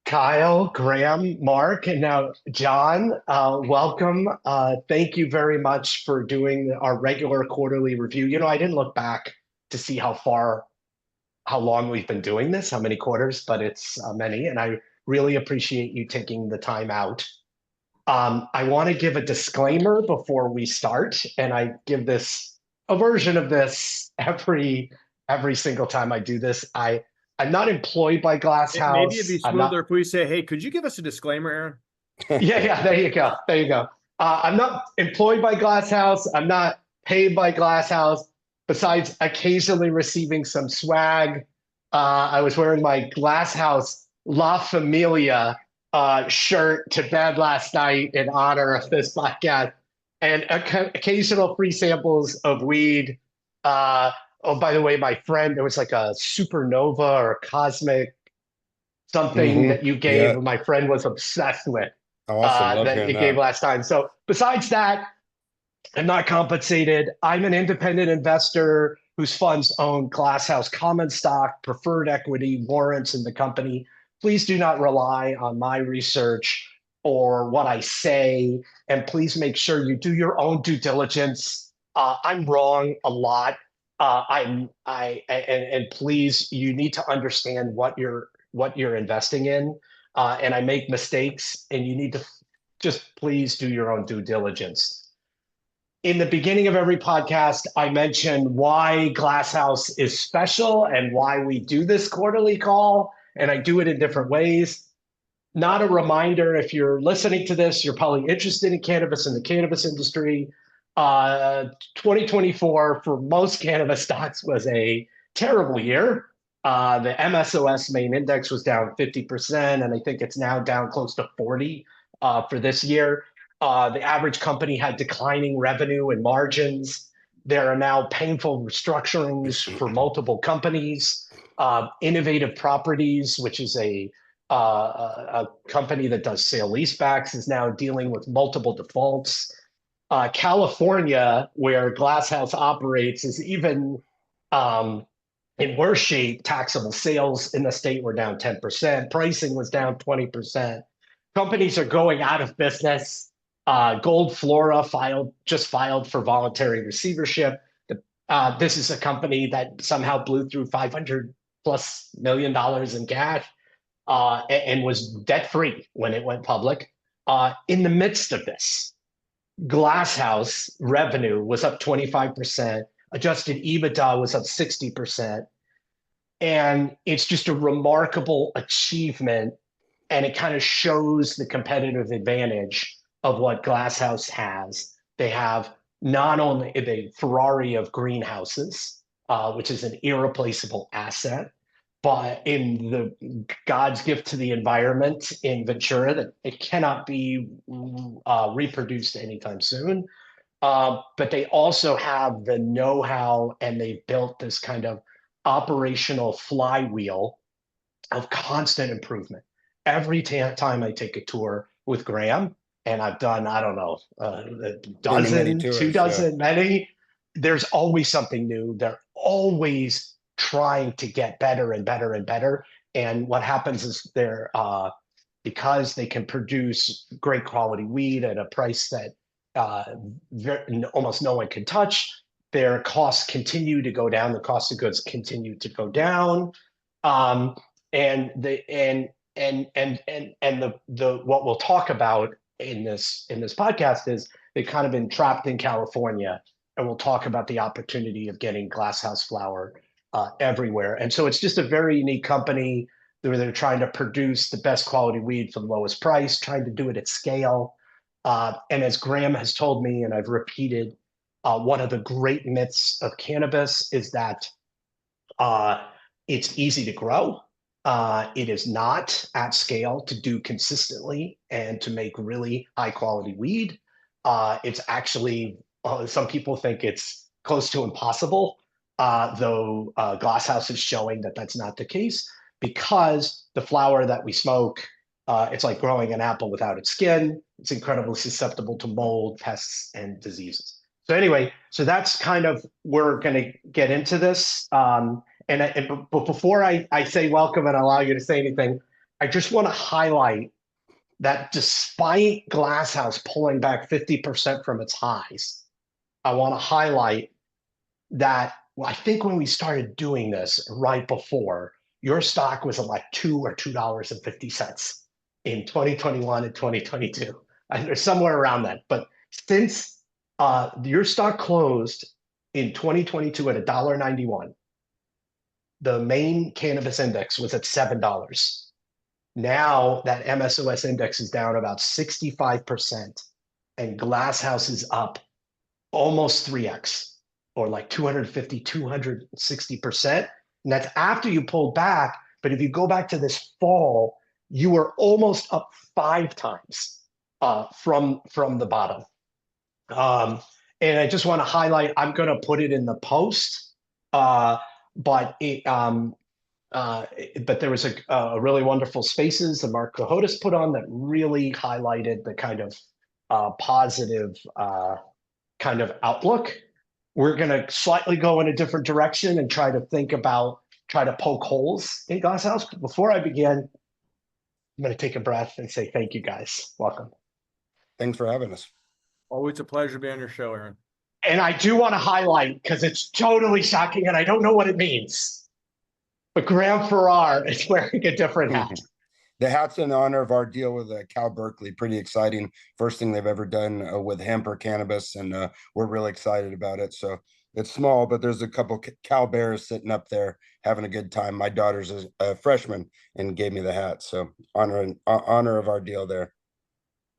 Kyle, Graham, Mark, and now John. Welcome. Thank you very much for doing our regular quarterly review. I didn't look back to see how long we've been doing this, how many quarters, but it's many, and I really appreciate you taking the time out. I want to give a disclaimer before we start, and I give this a version of this every single time I do this. I'm not employed by Glass Maybe it'd be House. I'm not. smoother if we say, "Hey, could you give us a disclaimer, Aaron?" Yeah. There you go. There you go. I'm not employed by Glass House. I'm not paid by Glass House. Besides occasionally receiving some swag, I was wearing my Glass House La Familia shirt to bed last night in honor of this podcast, and occasional free samples of weed. Oh, by the way, my friend, there was like a supernova or cosmic something that you gave, Yeah. my friend was obsessed with Awesome. Love that hearing you gave that. last time. So besides that, I'm not compensated. I'm an independent investor whose funds own Glasshouse common stock, preferred equity, warrants in the company. Please do not rely on my research or what I say, and please make sure you do your own due diligence. I'm wrong a lot. And please, you need to understand what you're investing in. And I make mistakes, and you need to just please do your own due diligence. In the beginning of every podcast, I mention why Glasshouse is special and why we do this quarterly call, and I do it in different ways. Not a reminder, if you're listening to this, you're probably interested in cannabis and the cannabis industry. 2024 for most cannabis stocks was a terrible year. The MSOS main index was down 50%, and I think it's now down close to 40 for this year. The average company had declining revenue and margins. There are now painful restructurings for multiple companies. Innovative Properties, which is a company that does sale leasebacks, is now dealing with multiple defaults. California, where Glasshouse operates, is even in worse shape. Taxable sales in the state were down 10%. Pricing was down 20%. Companies are going out of business. Gold Flora just filed for voluntary receivership. This is a company that somehow blew through $500+ million in cash and was debt free when it went public. In the midst of this, Glasshouse revenue was up 25%, adjusted EBITDA was up 60%. And it's just a remarkable achievement. And it kind of shows the competitive advantage of what Glasshouse has. They have not only the Ferrari of greenhouses, which is an irreplaceable asset, but in the God's gift to the environment in Ventura, that it cannot be reproduced anytime soon. But they also have the know-how, and they've built this kind of operational flywheel of constant improvement. Every time I take a tour with Graham, and I've done, I don't know, a Many dozen, two tours. Yeah. dozen, many, there's always something new. They're always trying to get better and better and better. And what happens is because they can produce great quality weed at a price that almost no one can touch, their costs continue to go down. The cost of goods continue to go down. And the what we'll talk about in this podcast is they've kind of been trapped in California, and we'll talk about the opportunity of getting Glasshouse flower everywhere. And so it's just a very unique company. They're trying to produce the best quality weed for the lowest price, trying to do it at scale. And as Graham has told me, and I've repeated, one of the great myths of cannabis is that it's easy to grow. It is not at scale to do consistently and to make really high quality weed. It's actually, some people think it's close to impossible, though Glasshouse is showing that that's not the case, because the flower that we smoke, it's like growing an apple without its skin. It's incredibly susceptible to mold, pests, and diseases. So anyway, so that's kind of, we're going to get into this. But before I say welcome and allow you to say anything, I just want to highlight that despite Glass House pulling back 50% from its highs, I want to highlight that I think when we started doing this right before, your stock was at like $2 or $2.50 in 2021 and 2022. And there's somewhere around that. But since your stock closed in 2022 at $1.91, the main cannabis index was at $7. Now that MSOS index is down about 65%, and Glass House is up almost 3x, or like 250, 260%. And that's after you pulled back. But if you go back to this fall, you were almost up 5 times from the bottom. And I just want to highlight, I'm going to put it in the post, but there was a really wonderful Spaces that Mark Cohodes put on that really highlighted the kind of positive kind of outlook. We're going to slightly go in a different direction and try to poke holes in Glass House. Before I begin, I'm going to take a breath and say thank you, guys. Welcome. Thanks for having us. Always a pleasure being on your show, Aaron. And I do want to highlight, because it's totally shocking and I don't know what it means, but Graham Farrar is wearing a different hat. The hat's in honor of our deal with Cal Berkeley. Pretty exciting. First thing they've ever done with hemp or cannabis, and we're really excited about it. So it's small, but there's a couple Cal Bears sitting up there having a good time. My daughter's a freshman and gave me the hat. So honor of our deal there.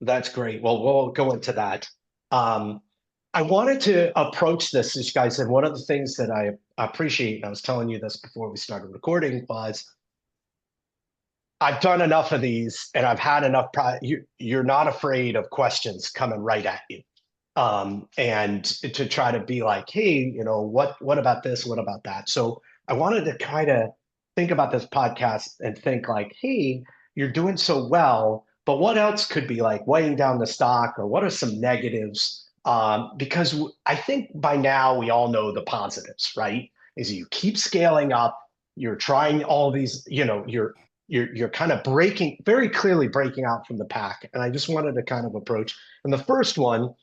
That's great. Well, we'll go into that. I wanted to approach this, as you guys said, one of the things that I appreciate, and I was telling you this before we started recording, was I've done enough of these and I've had enough, you're not afraid of questions coming right at you. And to try to be like, hey, what about this? What about that? So I wanted to kind of think about this podcast and think like, hey, you're doing so well, but what else could be like weighing down the stock, or what are some negatives? Because I think by now we all know the positives, right? Is you keep scaling up, you're trying all these, you're kind of very clearly breaking out from the pack. And I just wanted to kind of approach. And the first one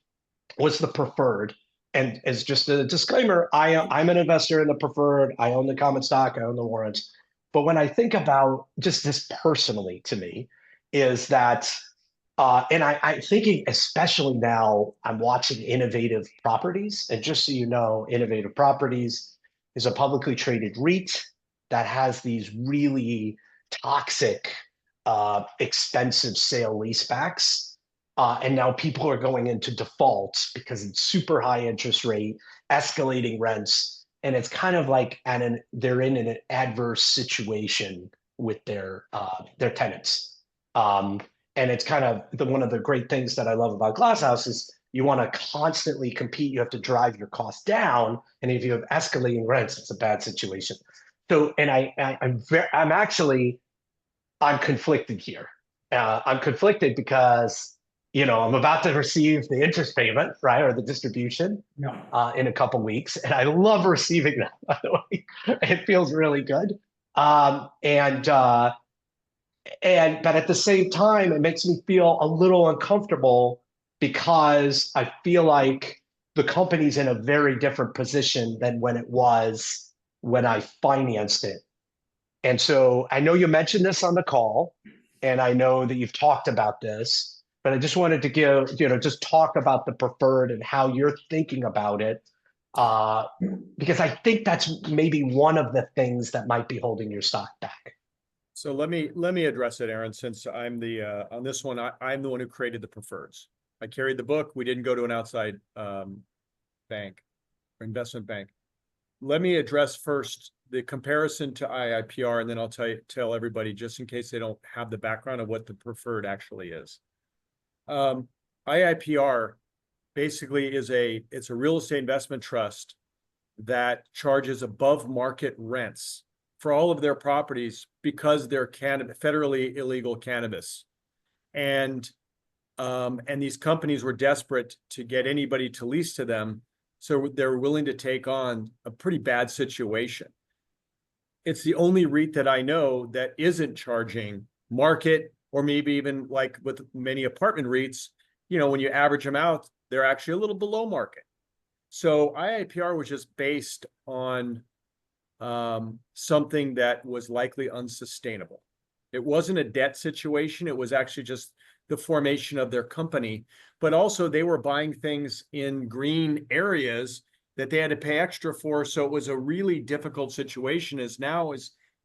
was the preferred. And as just a disclaimer, I'm an investor in the preferred. I own the common stock, I own the warrants. But when I think about just this personally to me, is that, and I'm thinking, especially now, I'm watching Innovative Properties. And just so you know, Innovative Properties is a publicly traded REIT that has these really toxic, expensive sale leasebacks. And now people are going into default because it's super high interest rate, escalating rents. And it's kind of like they're in an adverse situation with their tenants. And it's kind of one of the great things that I love about Glass House is you want to constantly compete. You have to drive your costs down. And if you have escalating rents, it's a bad situation. So, and I'm conflicted here. I'm conflicted because, I'm about to receive the interest payment, right? Or the distribution in a couple of weeks. And I love receiving that, by the way. It feels really good. But at the same time, it makes me feel a little uncomfortable because I feel like the company's in a very different position than when it was when I financed it. And so I know you mentioned this on the call, and I know that you've talked about this, but I just wanted to just talk about the preferred and how you're thinking about it, because I think that's maybe one of the things that might be holding your stock back. So let me address it, Aaron, since I'm on this one, I'm the one who created the preferreds. I carried the book. We didn't go to an outside bank or investment bank. Let me address first the comparison to IIPR, and then I'll tell everybody, just in case they don't have the background of what the preferred actually is. IIPR basically it's a real estate investment trust that charges above market rents for all of their properties because they're federally illegal cannabis. And these companies were desperate to get anybody to lease to them, so they're willing to take on a pretty bad situation. It's the only REIT that I know that isn't charging market, or maybe even like with many apartment REITs, when you average them out, they're actually a little below market. So IIPR was just based on something that was likely unsustainable. It wasn't a debt situation. It was actually just the formation of their company. But also they were buying things in green areas that they had to pay extra for. So it was a really difficult situation. As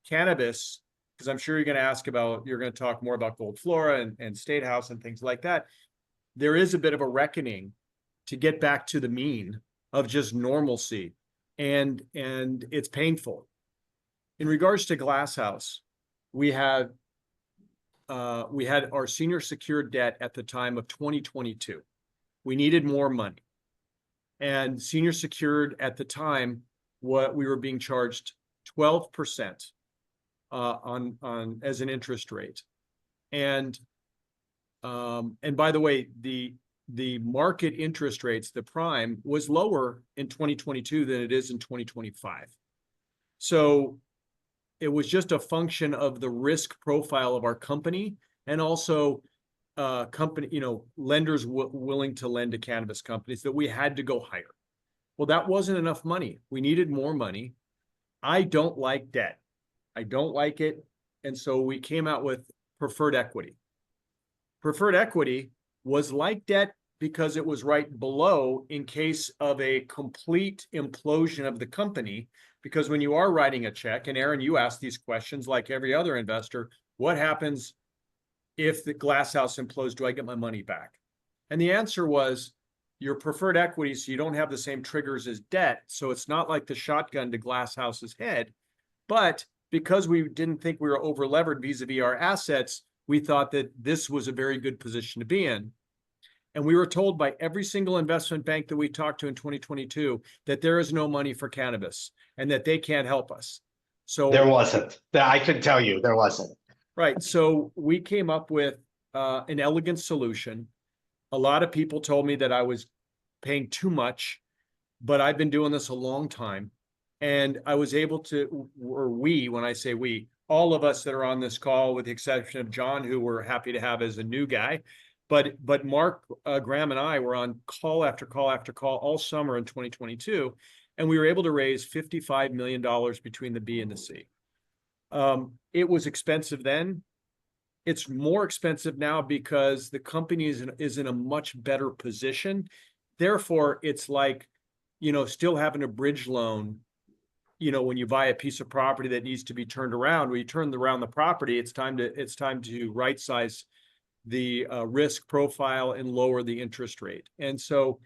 cannabis, because I'm sure you're going to talk more about Gold Flora and State House and things like that. There is a bit of a reckoning to get back to the mean of just normalcy. And it's painful. In regards to Glass House, we had our senior secured debt at the time of 2022. We needed more money. And senior secured at the time, what we were being charged 12% on as an interest rate. And by the way, the market interest rates, the prime, was lower in 2022 than it is in 2025. So it was just a function of the risk profile of our company, and also lenders willing to lend to cannabis companies, that we had to go higher. Well, that wasn't enough money. We needed more money. I don't like debt. I don't like it. And so we came out with preferred equity. Preferred equity was like debt because it was right below in case of a complete implosion of the company. Because when you are writing a check, and Aaron, you ask these questions like every other investor, what happens if the Glass House implodes? Do I get my money back? And the answer was, your preferred equity, so you don't have the same triggers as debt. So it's not like the shotgun to Glass House's head. But because we didn't think we were over levered vis-a-vis our assets, we thought that this was a very good position to be in. And we were told by every single investment bank that we talked to in 2022 that there is no money for cannabis and that they can't help us. So there wasn't. I can tell you there wasn't. Right. So we came up with an elegant solution. A lot of people told me that I was paying too much, but I've been doing this a long time. And I was able to, or we, when I say we, all of us that are on this call, with the exception of John, who we're happy to have as a new guy, but Mark, Graham, and I were on call after call after call all summer in 2022, and we were able to raise $55 million between the B and the C. It was expensive then. It's more expensive now because the company is in a much better position. Therefore, it's like, still having a bridge loan. When you buy a piece of property that needs to be turned around, when you turn around the property, it's time to right size the risk profile and lower the interest rate. And so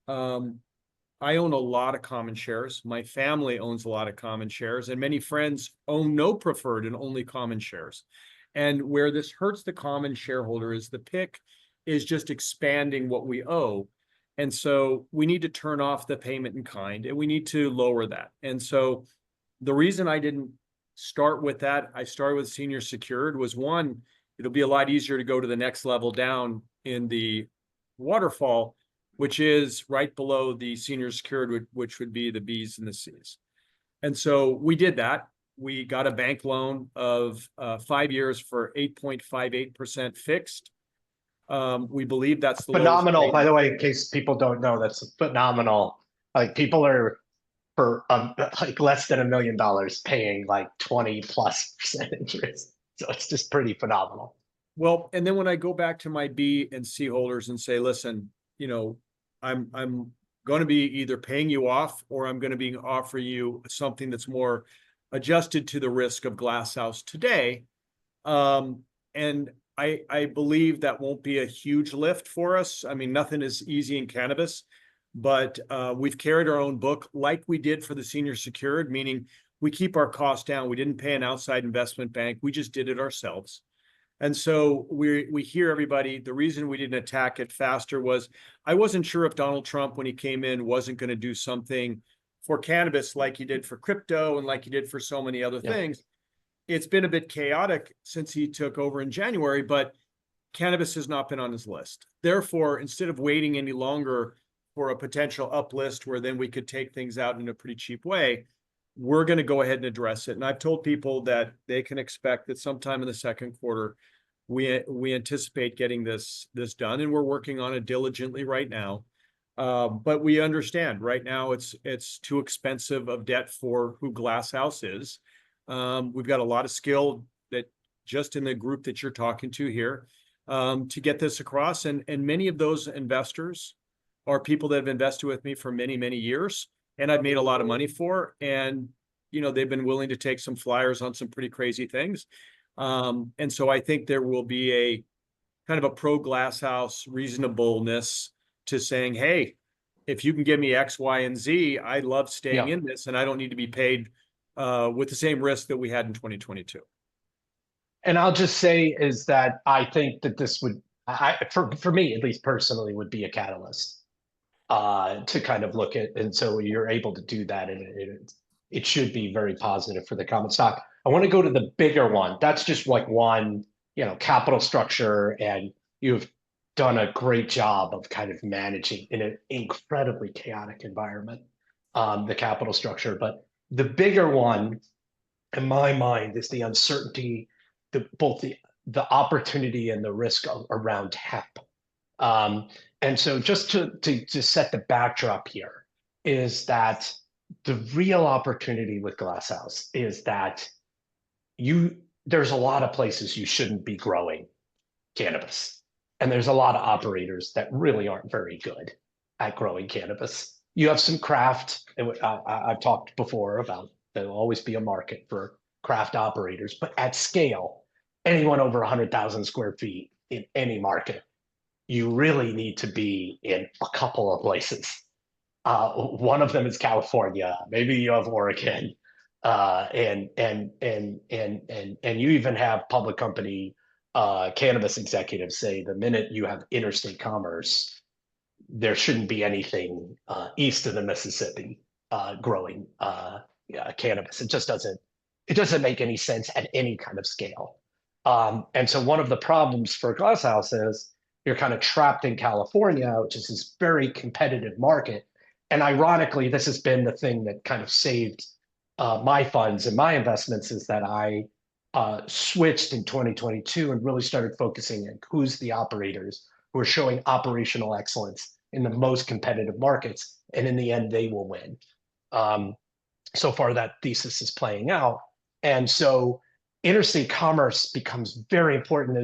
I own a lot of common shares. My family owns a lot of common shares, and many friends own no preferred and only common shares. And where this hurts the common shareholder is the PIK is just expanding what we owe. And so we need to turn off the payment in kind, and we need to lower that. And so the reason I didn't start with that, I started with senior secured, was one, it'll be a lot easier to go to the next level down in the waterfall, which is right below the senior secured, which would be the B's and the C's. And so we did that. We got a bank loan of 5 years for 8.58% fixed. We believe that's the phenomenal. By the way, in case people don't know, that's phenomenal. Like, people are for like less than $1 million paying like 20+% interest. So it's just pretty phenomenal. Well, and then when I go back to my B and C holders and say, listen, I'm going to be either paying you off, or I'm going to be offering you something that's more adjusted to the risk of Glass House today. And I believe that won't be a huge lift for us. I mean, nothing is easy in cannabis, but we've carried our own book like we did for the senior secured, meaning we keep our costs down. We didn't pay an outside investment bank. We just did it ourselves. And so we hear everybody, the reason we didn't attack it faster was I wasn't sure if Donald Trump, when he came in, wasn't going to do something for cannabis like he did for crypto and like he did for so many other things. It's been a bit chaotic since he took over in January, but cannabis has not been on his list. Therefore, instead of waiting any longer for a potential uplist where then we could take things out in a pretty cheap way, we're going to go ahead and address it. And I've told people that they can expect that sometime in the second quarter, we anticipate getting this done, and we're working on it diligently right now. But we understand right now it's too expensive of debt for who Glass House is. We've got a lot of skill that just in the group that you're talking to here to get this across. And many of those investors are people that have invested with me for many, many years, and I've made a lot of money for. And, you know, they've been willing to take some flyers on some pretty crazy things. And so I think there will be a kind of a pro Glass House reasonableness to saying, hey, if you can give me X, Y, and Z, I love staying in this, and I don't need to be paid with the same risk that we had in 2022. And I'll just say is that I think that this would, for me at least personally, would be a catalyst to kind of look at, and so you're able to do that, and it should be very positive for the common stock. I want to go to the bigger one. That's just like one, you know, capital structure, and you've done a great job of kind of managing in an incredibly chaotic environment, the capital structure. But the bigger one, in my mind, is the uncertainty, both the opportunity and the risk around hemp. And so just to set the backdrop here is that the real opportunity with Glass House is that there's a lot of places you shouldn't be growing cannabis. And there's a lot of operators that really aren't very good at growing cannabis. You have some craft. I've talked before about there'll always be a market for craft operators, but at scale, anyone over 100,000 square feet in any market, you really need to be in a couple of places. One of them is California. Maybe you have Oregon, and you even have public company cannabis executives say the minute you have interstate commerce, there shouldn't be anything east of the Mississippi growing cannabis. It just doesn't make any sense at any kind of scale. And so one of the problems for Glass House is you're kind of trapped in California, which is this very competitive market. And ironically, this has been the thing that kind of saved my funds and my investments, is that I switched in 2022 and really started focusing on who's the operators who are showing operational excellence in the most competitive markets. And in the end, they will win. So far, that thesis is playing out. And so interstate commerce becomes very important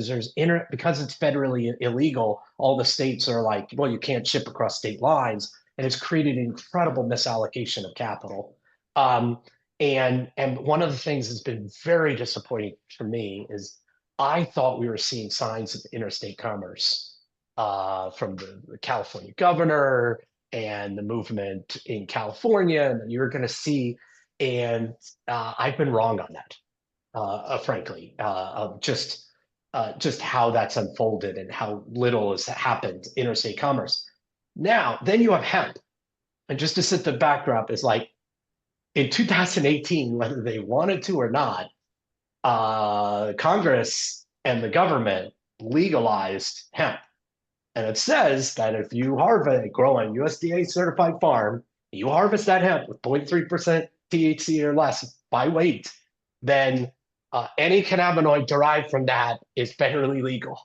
because it's federally illegal. All the states are like, well, you can't ship across state lines. And it's created an incredible misallocation of capital. And one of the things that's been very disappointing for me is I thought we were seeing signs of interstate commerce from the California governor and the movement in California, and you're going to see, and I've been wrong on that, frankly, of just how that's unfolded and how little has happened interstate commerce. Now, then you have hemp, and just to set the backdrop is like, in 2018, whether they wanted to or not, Congress and the government legalized hemp. And it says that if you grow on USDA certified farm, you harvest that hemp with 0.3% THC or less by weight, then any cannabinoid derived from that is federally legal.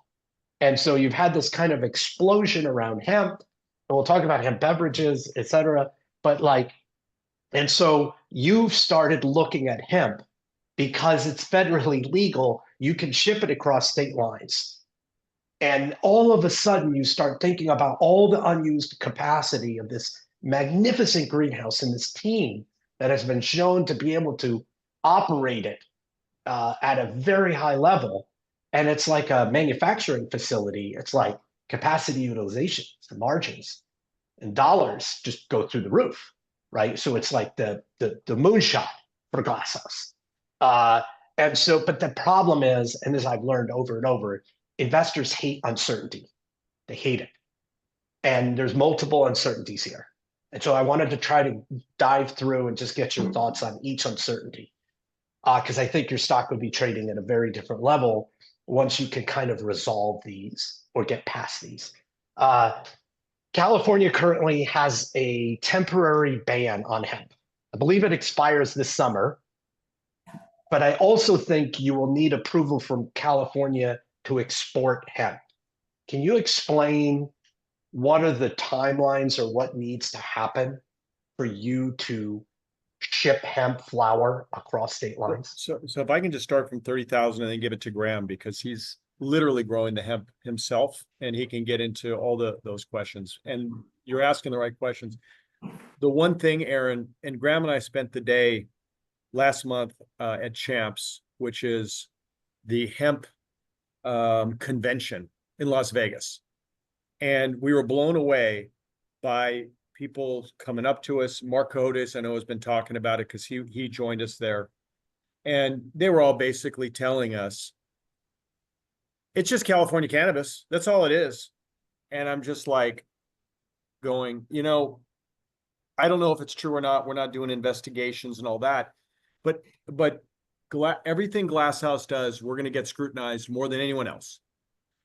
And so you've had this kind of explosion around hemp, and we'll talk about hemp beverages, et cetera. But and so you've started looking at hemp because it's federally legal. You can ship it across state lines. And all of a sudden, you start thinking about all the unused capacity of this magnificent greenhouse and this team that has been shown to be able to operate it at a very high level. And it's like a manufacturing facility. It's like capacity utilization, the margins and dollars just go through the roof, right? So it's like the moonshot for Glass House. And so, but the problem is, and as I've learned over and over, investors hate uncertainty. They hate it. And there's multiple uncertainties here. And so I wanted to try to dive through and just get your thoughts on each uncertainty. Because I think your stock would be trading at a very different level once you can kind of resolve these or get past these. California currently has a temporary ban on hemp, I believe it expires this summer. But I also think you will need approval from California to export hemp. Can you explain what are the timelines or what needs to happen for you to ship hemp flower across state lines? So if I can just start from 30,000 and then give it to Graham, because he's literally growing the hemp himself and he can get into all those questions. And you're asking the right questions. The one thing, Aaron, and Graham and I spent the day last month at Champs, which is the hemp convention in Las Vegas. And we were blown away by people coming up to us. Mark Otis, I know, has been talking about it because he joined us there. And they were all basically telling us, it's just California cannabis. That's all it is. And I'm just like going, I don't know if it's true or not. We're not doing investigations and all that. But everything Glass House does, we're going to get scrutinized more than anyone else.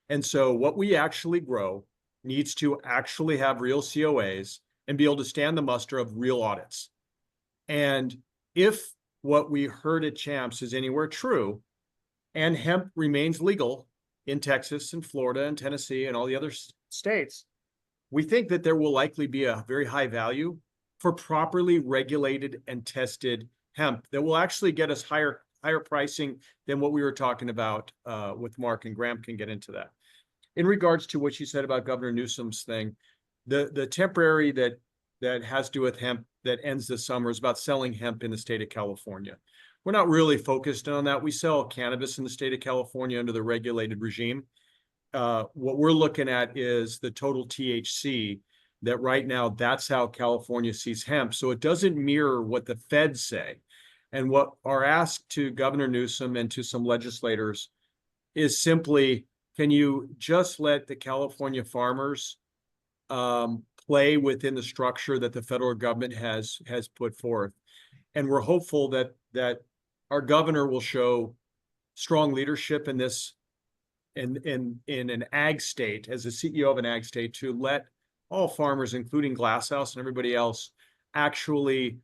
And so what we actually grow needs to actually have real COAs and be able to stand the muster of real audits. And if what we heard at Champs is anywhere true, and hemp remains legal in Texas and Florida and Tennessee and all the other states, we think that there will likely be a very high value for properly regulated and tested hemp that will actually get us higher pricing than what we were talking about with Mark, and Graham can get into that. In regards to what you said about Governor Newsom's thing, the temporary that has to do with hemp that ends this summer is about selling hemp in the state of California. We're not really focused on that. We sell cannabis in the state of California under the regulated regime. What we're looking at is the total THC, that right now that's how California sees hemp. So it doesn't mirror what the feds say. And what our ask to Governor Newsom and to some legislators is simply, can you just let the California farmers play within the structure that the federal government has put forth? And we're hopeful that our governor will show strong leadership in this, in an ag state, as a CEO of an ag state, to let all farmers, including Glass House and everybody else, actually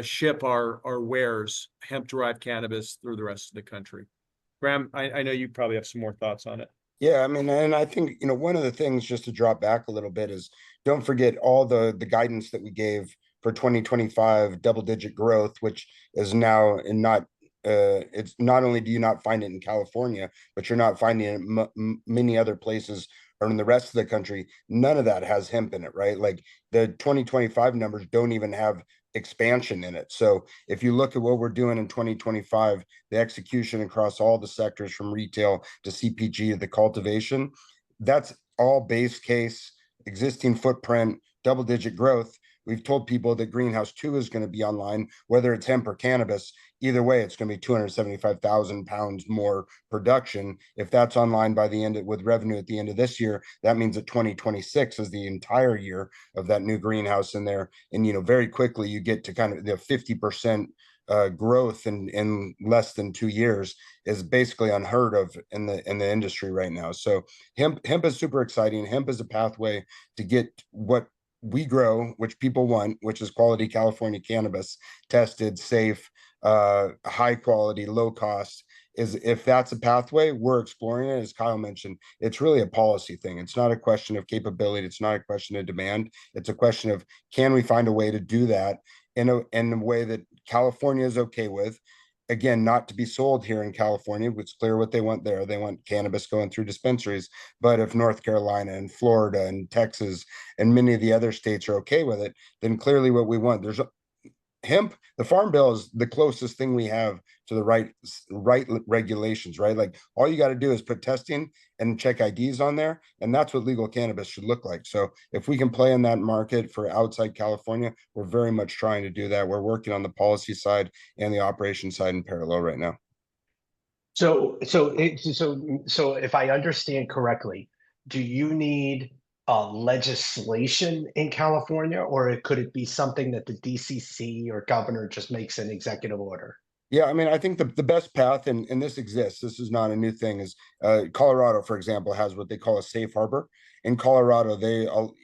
ship our wares, hemp-derived cannabis, through the rest of the country. Graham, I know you probably have some more thoughts on it. Yeah, I mean, and I think, one of the things, just to drop back a little bit, is don't forget all the guidance that we gave for 2025 double-digit growth, which is now not it's not only do you not find it in California, but you're not finding it in many other places or in the rest of the country. None of that has hemp in it, right? Like the 2025 numbers don't even have expansion in it. So if you look at what we're doing in 2025, the execution across all the sectors from retail to CPG to the cultivation, that's all base case, existing footprint, double-digit growth. We've told people that Greenhouse 2 is going to be online, whether it's hemp or cannabis. Either way, it's going to be 275,000 pounds more production. If that's online by the end with revenue at the end of this year, that means that 2026 is the entire year of that new greenhouse in there. And, very quickly you get to kind of the 50% growth in less than 2 years is basically unheard of in the industry right now. So hemp is super exciting. Hemp is a pathway to get what we grow, which people want, which is quality California cannabis, tested, safe, high quality, low cost. Is if that's a pathway, we're exploring it. As Kyle mentioned, it's really a policy thing. It's not a question of capability. It's not a question of demand. It's a question of, can we find a way to do that in a way that California is okay with? Again, not to be sold here in California. It's clear what they want there. They want cannabis going through dispensaries. But if North Carolina and Florida and Texas and many of the other states are okay with it, then clearly what we want, there's hemp. The Farm Bill is the closest thing we have to the right regulations, right? Like all you got to do is put testing and check IDs on there, and that's what legal cannabis should look like. So if we can play in that market for outside California, we're very much trying to do that. We're working on the policy side and the operation side in parallel right now. So if I understand correctly, do you need legislation in California, or could it be something that the DCC or governor just makes an executive order? Yeah, I mean, I think the best path, and this exists, this is not a new thing, is Colorado, for example, has what they call a safe harbor. In Colorado,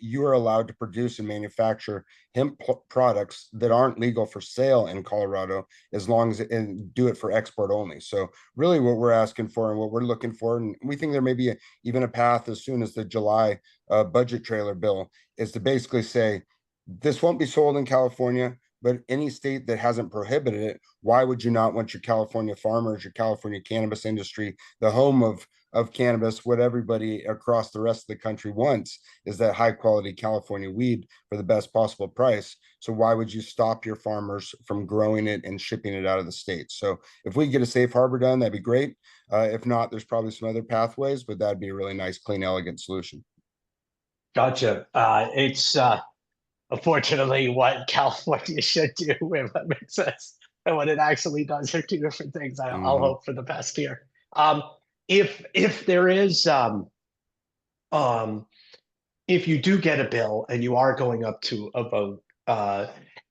you are allowed to produce and manufacture hemp products that aren't legal for sale in Colorado, as long as and do it for export only. So really what we're asking for and what we're looking for, and we think there may be even a path as soon as the July budget trailer bill, is to basically say this won't be sold in California, but any state that hasn't prohibited it, why would you not want your California farmers, your California cannabis industry, the home of cannabis? What everybody across the rest of the country wants is that high quality California weed for the best possible price. So why would you stop your farmers from growing it and shipping it out of the state? So if we get a safe harbor done, that'd be great. If not, there's probably some other pathways, but that'd be a really nice, clean, elegant solution. Gotcha. It's unfortunately what California should do, if that makes sense. And what it actually does are two different things. I'll Mhm. hope for the best here. If there is um, if you do get a bill and you are going up to a vote,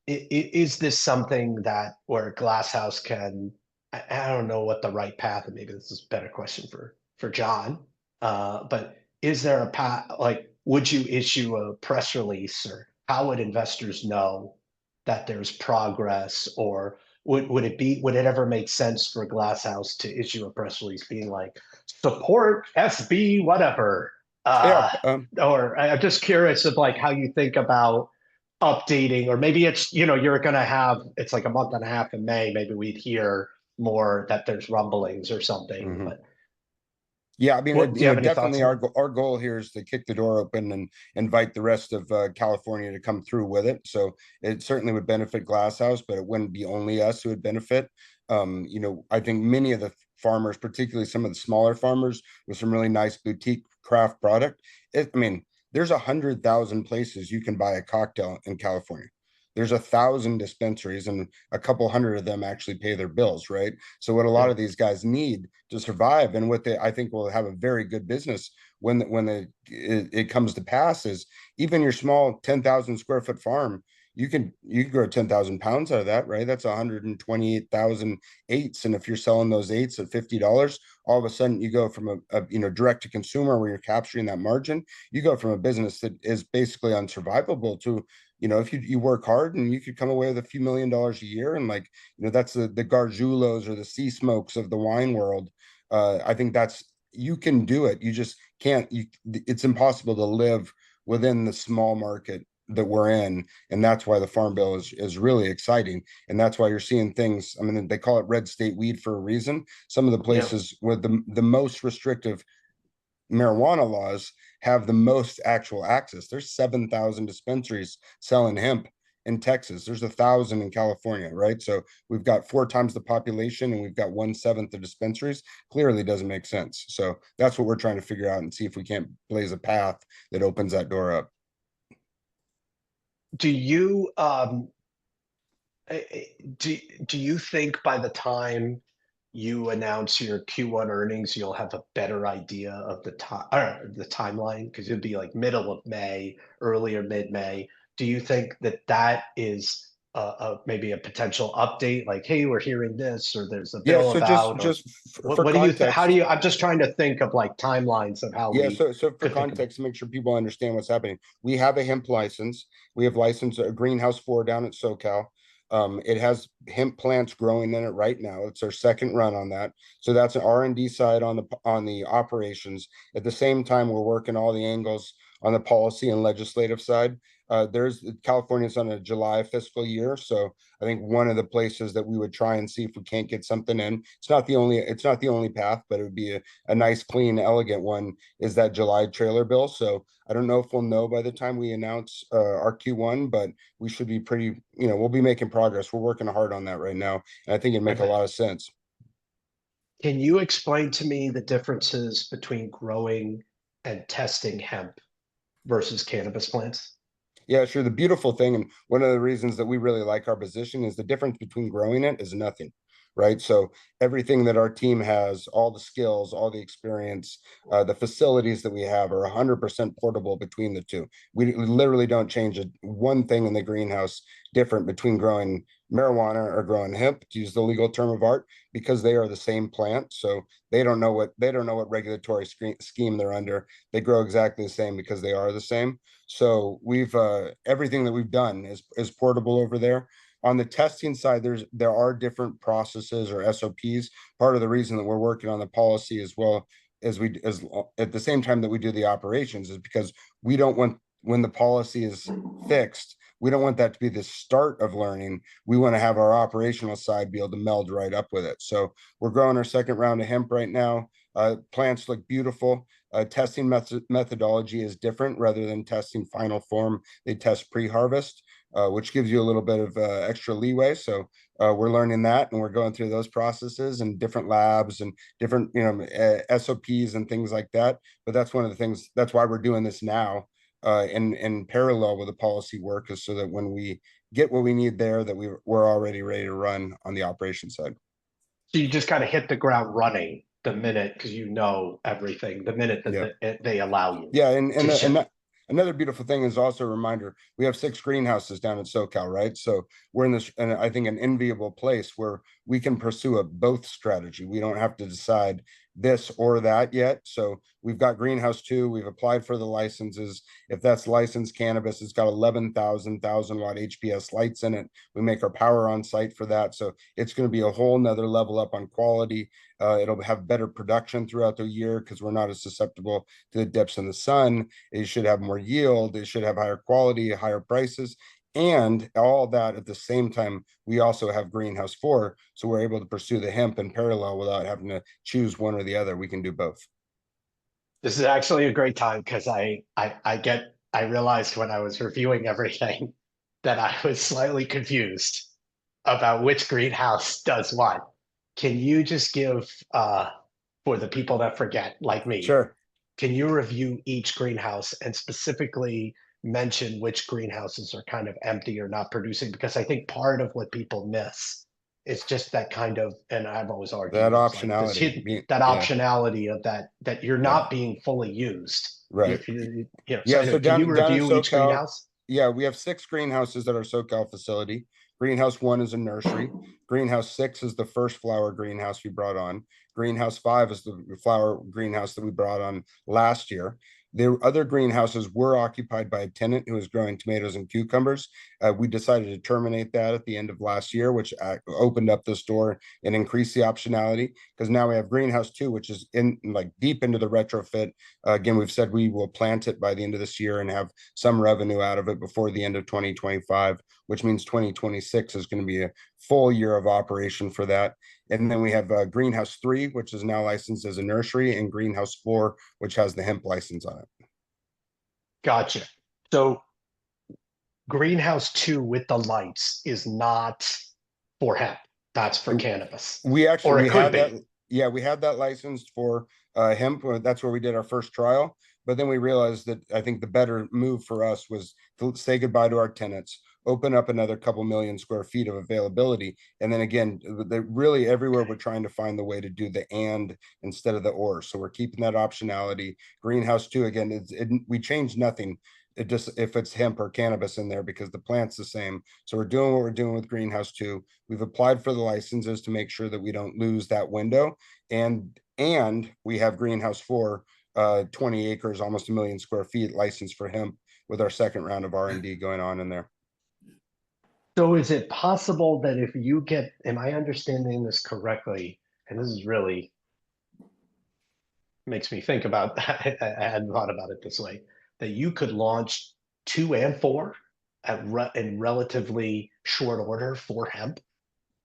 is this something that where Glass House can? I don't know what the right path, and maybe this is a better question for John. But is there a path? Like, would you issue a press release, or how would investors know that there's progress, or would it ever make sense for Glass House to issue a press release being like support SB whatever? Yeah, Or I'm just curious of like how you think about updating, or maybe it's, you're gonna have, it's like a month and a half in May, maybe we'd hear more that there's rumblings or something, mhm. but Yeah, I mean, what, do you have any thoughts definitely on our that? our goal here is to kick the door open and invite the rest of California to come through with it. So it certainly would benefit Glass House, but it wouldn't be only us who would benefit. I think many of the farmers, particularly some of the smaller farmers with some really nice boutique craft product. I mean, there's 100,000 places you can buy a cocktail in California. There's 1,000 dispensaries, and a couple hundred of them actually pay their bills, right? So what a lot Yeah. of these guys need to survive, and what they I think will have a very good business when it comes to pass, is even your small 10,000 square foot farm, you can grow 10,000 pounds out of that, right? That's 128,000 eighths, and if you're selling those eighths at $50, all of a sudden you go from a direct to consumer where you're capturing that margin. You go from a business that is basically unsurvivable to, if you work hard, and you could come away with a few $1 million a year, and like, that's the Gargiulos or the Sea Smokes of the wine world. I think you can do it. You just can't. It's impossible to live within the small market that we're in, and that's why the Farm Bill is really exciting, and that's why you're seeing things. I mean, they call it red state weed for a reason. Some of the Yeah. places with the most restrictive marijuana laws have the most actual access. There's 7,000 dispensaries selling hemp in Texas. There's 1,000 in California, right? So we've got 4 times the population, and we've got 1/7 the dispensaries. Clearly doesn't make sense. So that's what we're trying to figure out and see if we can't blaze a path that opens that door up. Do you eh, eh, do you think by the time you announce your Q1 earnings, you'll have a better idea of the timeline? Because it'd be like middle of May, earlier mid-May. Do you think that that is maybe a potential update? Like, hey, we're hearing this, or there's a Yeah, bill so about, or for what do you think? How do context, you? I'm just trying to think of like timelines of how yeah, we so for could think about. context, to make sure people understand what's happening, we have a hemp license. We have licensed a greenhouse 4 down at SoCal. It has hemp plants growing in it right now. It's our second run on that. So that's an R&D side on the operations. At the same time, we're working all the angles on the policy and legislative side. There's California's on a July fiscal year, so I think one of the places that we would try and see if we can't get something in. It's not the only path, but it would be a nice, clean, elegant one, is that July trailer bill. So I don't know if we'll know by the time we announce our Q1, but we should be we'll be making progress. We're working hard on that right now, and I think it'd make a lot of sense. Can you explain to me the differences between growing and testing hemp versus cannabis plants? Yeah, sure. The beautiful thing, and one of the reasons that we really like our position, is the difference between growing it is nothing, right? So everything that our team has, all the skills, all the experience, the facilities that we have are 100% portable between the two. We literally don't change one thing in the greenhouse different between growing marijuana or growing hemp, to use the legal term of art, because they are the same plant. So they don't know what regulatory scheme they're under. They grow exactly the same because they are the same. So we've everything that we've done is portable over there. On the testing side, there are different processes or SOPs. Part of the reason that we're working on the policy as well as at the same time that we do the operations is because we don't want, when the policy is fixed, we don't want that to be the start of learning. We want to have our operational side be able to meld right up with it. So we're growing our second round of hemp right now. Plants look beautiful. Testing methodology is different. Rather than testing final form, they test pre-harvest, which gives you a little bit of extra leeway. So we're learning that, and we're going through those processes and different labs and different, SOPs and things like that. But that's one of the things, that's why we're doing this now in parallel with the policy work, is so that when we get what we need there, that we're already ready to run on the operation side. So you just kind of hit the ground running the minute, because you know everything, the minute that they allow you. Yeah, and another beautiful thing is also a reminder, we have 6 greenhouses down in SoCal, right? So we're in this, and I think, an enviable place where we can pursue a both strategy. We don't have to decide this or that yet. So we've got greenhouse 2, we've applied for the licenses. If that's licensed cannabis, it's got 11,000 watt HPS lights in it. We make our power on site for that. So it's going to be a whole nother level up on quality. It'll have better production throughout the year because we're not as susceptible to the dips in the sun. It should have more yield. It should have higher quality, higher prices. And all that at the same time, we also have greenhouse 4. So we're able to pursue the hemp in parallel without having to choose one or the other. We can do both. This is actually a great time, because I realized when I was reviewing everything that I was slightly confused about which greenhouse does what. Can you just give, for the people that forget, like me, Sure. can you review each greenhouse and specifically mention which greenhouses are kind of empty or not producing? Because I think part of what people miss is just that kind of, and I've always argued That this, like optionality. that Yeah. optionality of that you're not being fully used. Right. So Yeah. anyway, So can you down in review each SoCal, greenhouse? yeah, we have 6 greenhouses that are SoCal facility. Greenhouse 1 is a nursery. Greenhouse 6 is the first flower greenhouse we brought on. Greenhouse 5 is the flower greenhouse that we brought on last year. The other greenhouses were occupied by a tenant who was growing tomatoes and cucumbers. We decided to terminate that at the end of last year, which opened up this door and increased the optionality, because now we have greenhouse 2, which is in like deep into the retrofit. Again, we've said we will plant it by the end of this year and have some revenue out of it before the end of 2025, which means 2026 is going to be a full year of operation for that. And then we have greenhouse 3, which is now licensed as a nursery, and greenhouse 4, which has the hemp license on it. Gotcha. So greenhouse 2 with the lights is not for hemp. That's for cannabis. We had that. Yeah, we had that licensed for hemp. That's where we did our first trial. But then we realized that I think the better move for us was to say goodbye to our tenants, open up another couple million square feet of availability. And then again, really everywhere we're trying to find the way to do the and instead of the or. So we're keeping that optionality. Greenhouse 2, again, we changed nothing. It just, if it's hemp or cannabis in there, because the plant's the same. So we're doing what we're doing with greenhouse 2. We've applied for the licenses to make sure that we don't lose that window. And we have greenhouse 4, 20 acres, almost 1 million square feet licensed for hemp, with our second round of R&D going on in there. So is it possible that if you get, am I understanding this correctly? And this is really makes me think about, I hadn't thought about it this way, that you could launch 2 and 4 in relatively short order for hemp?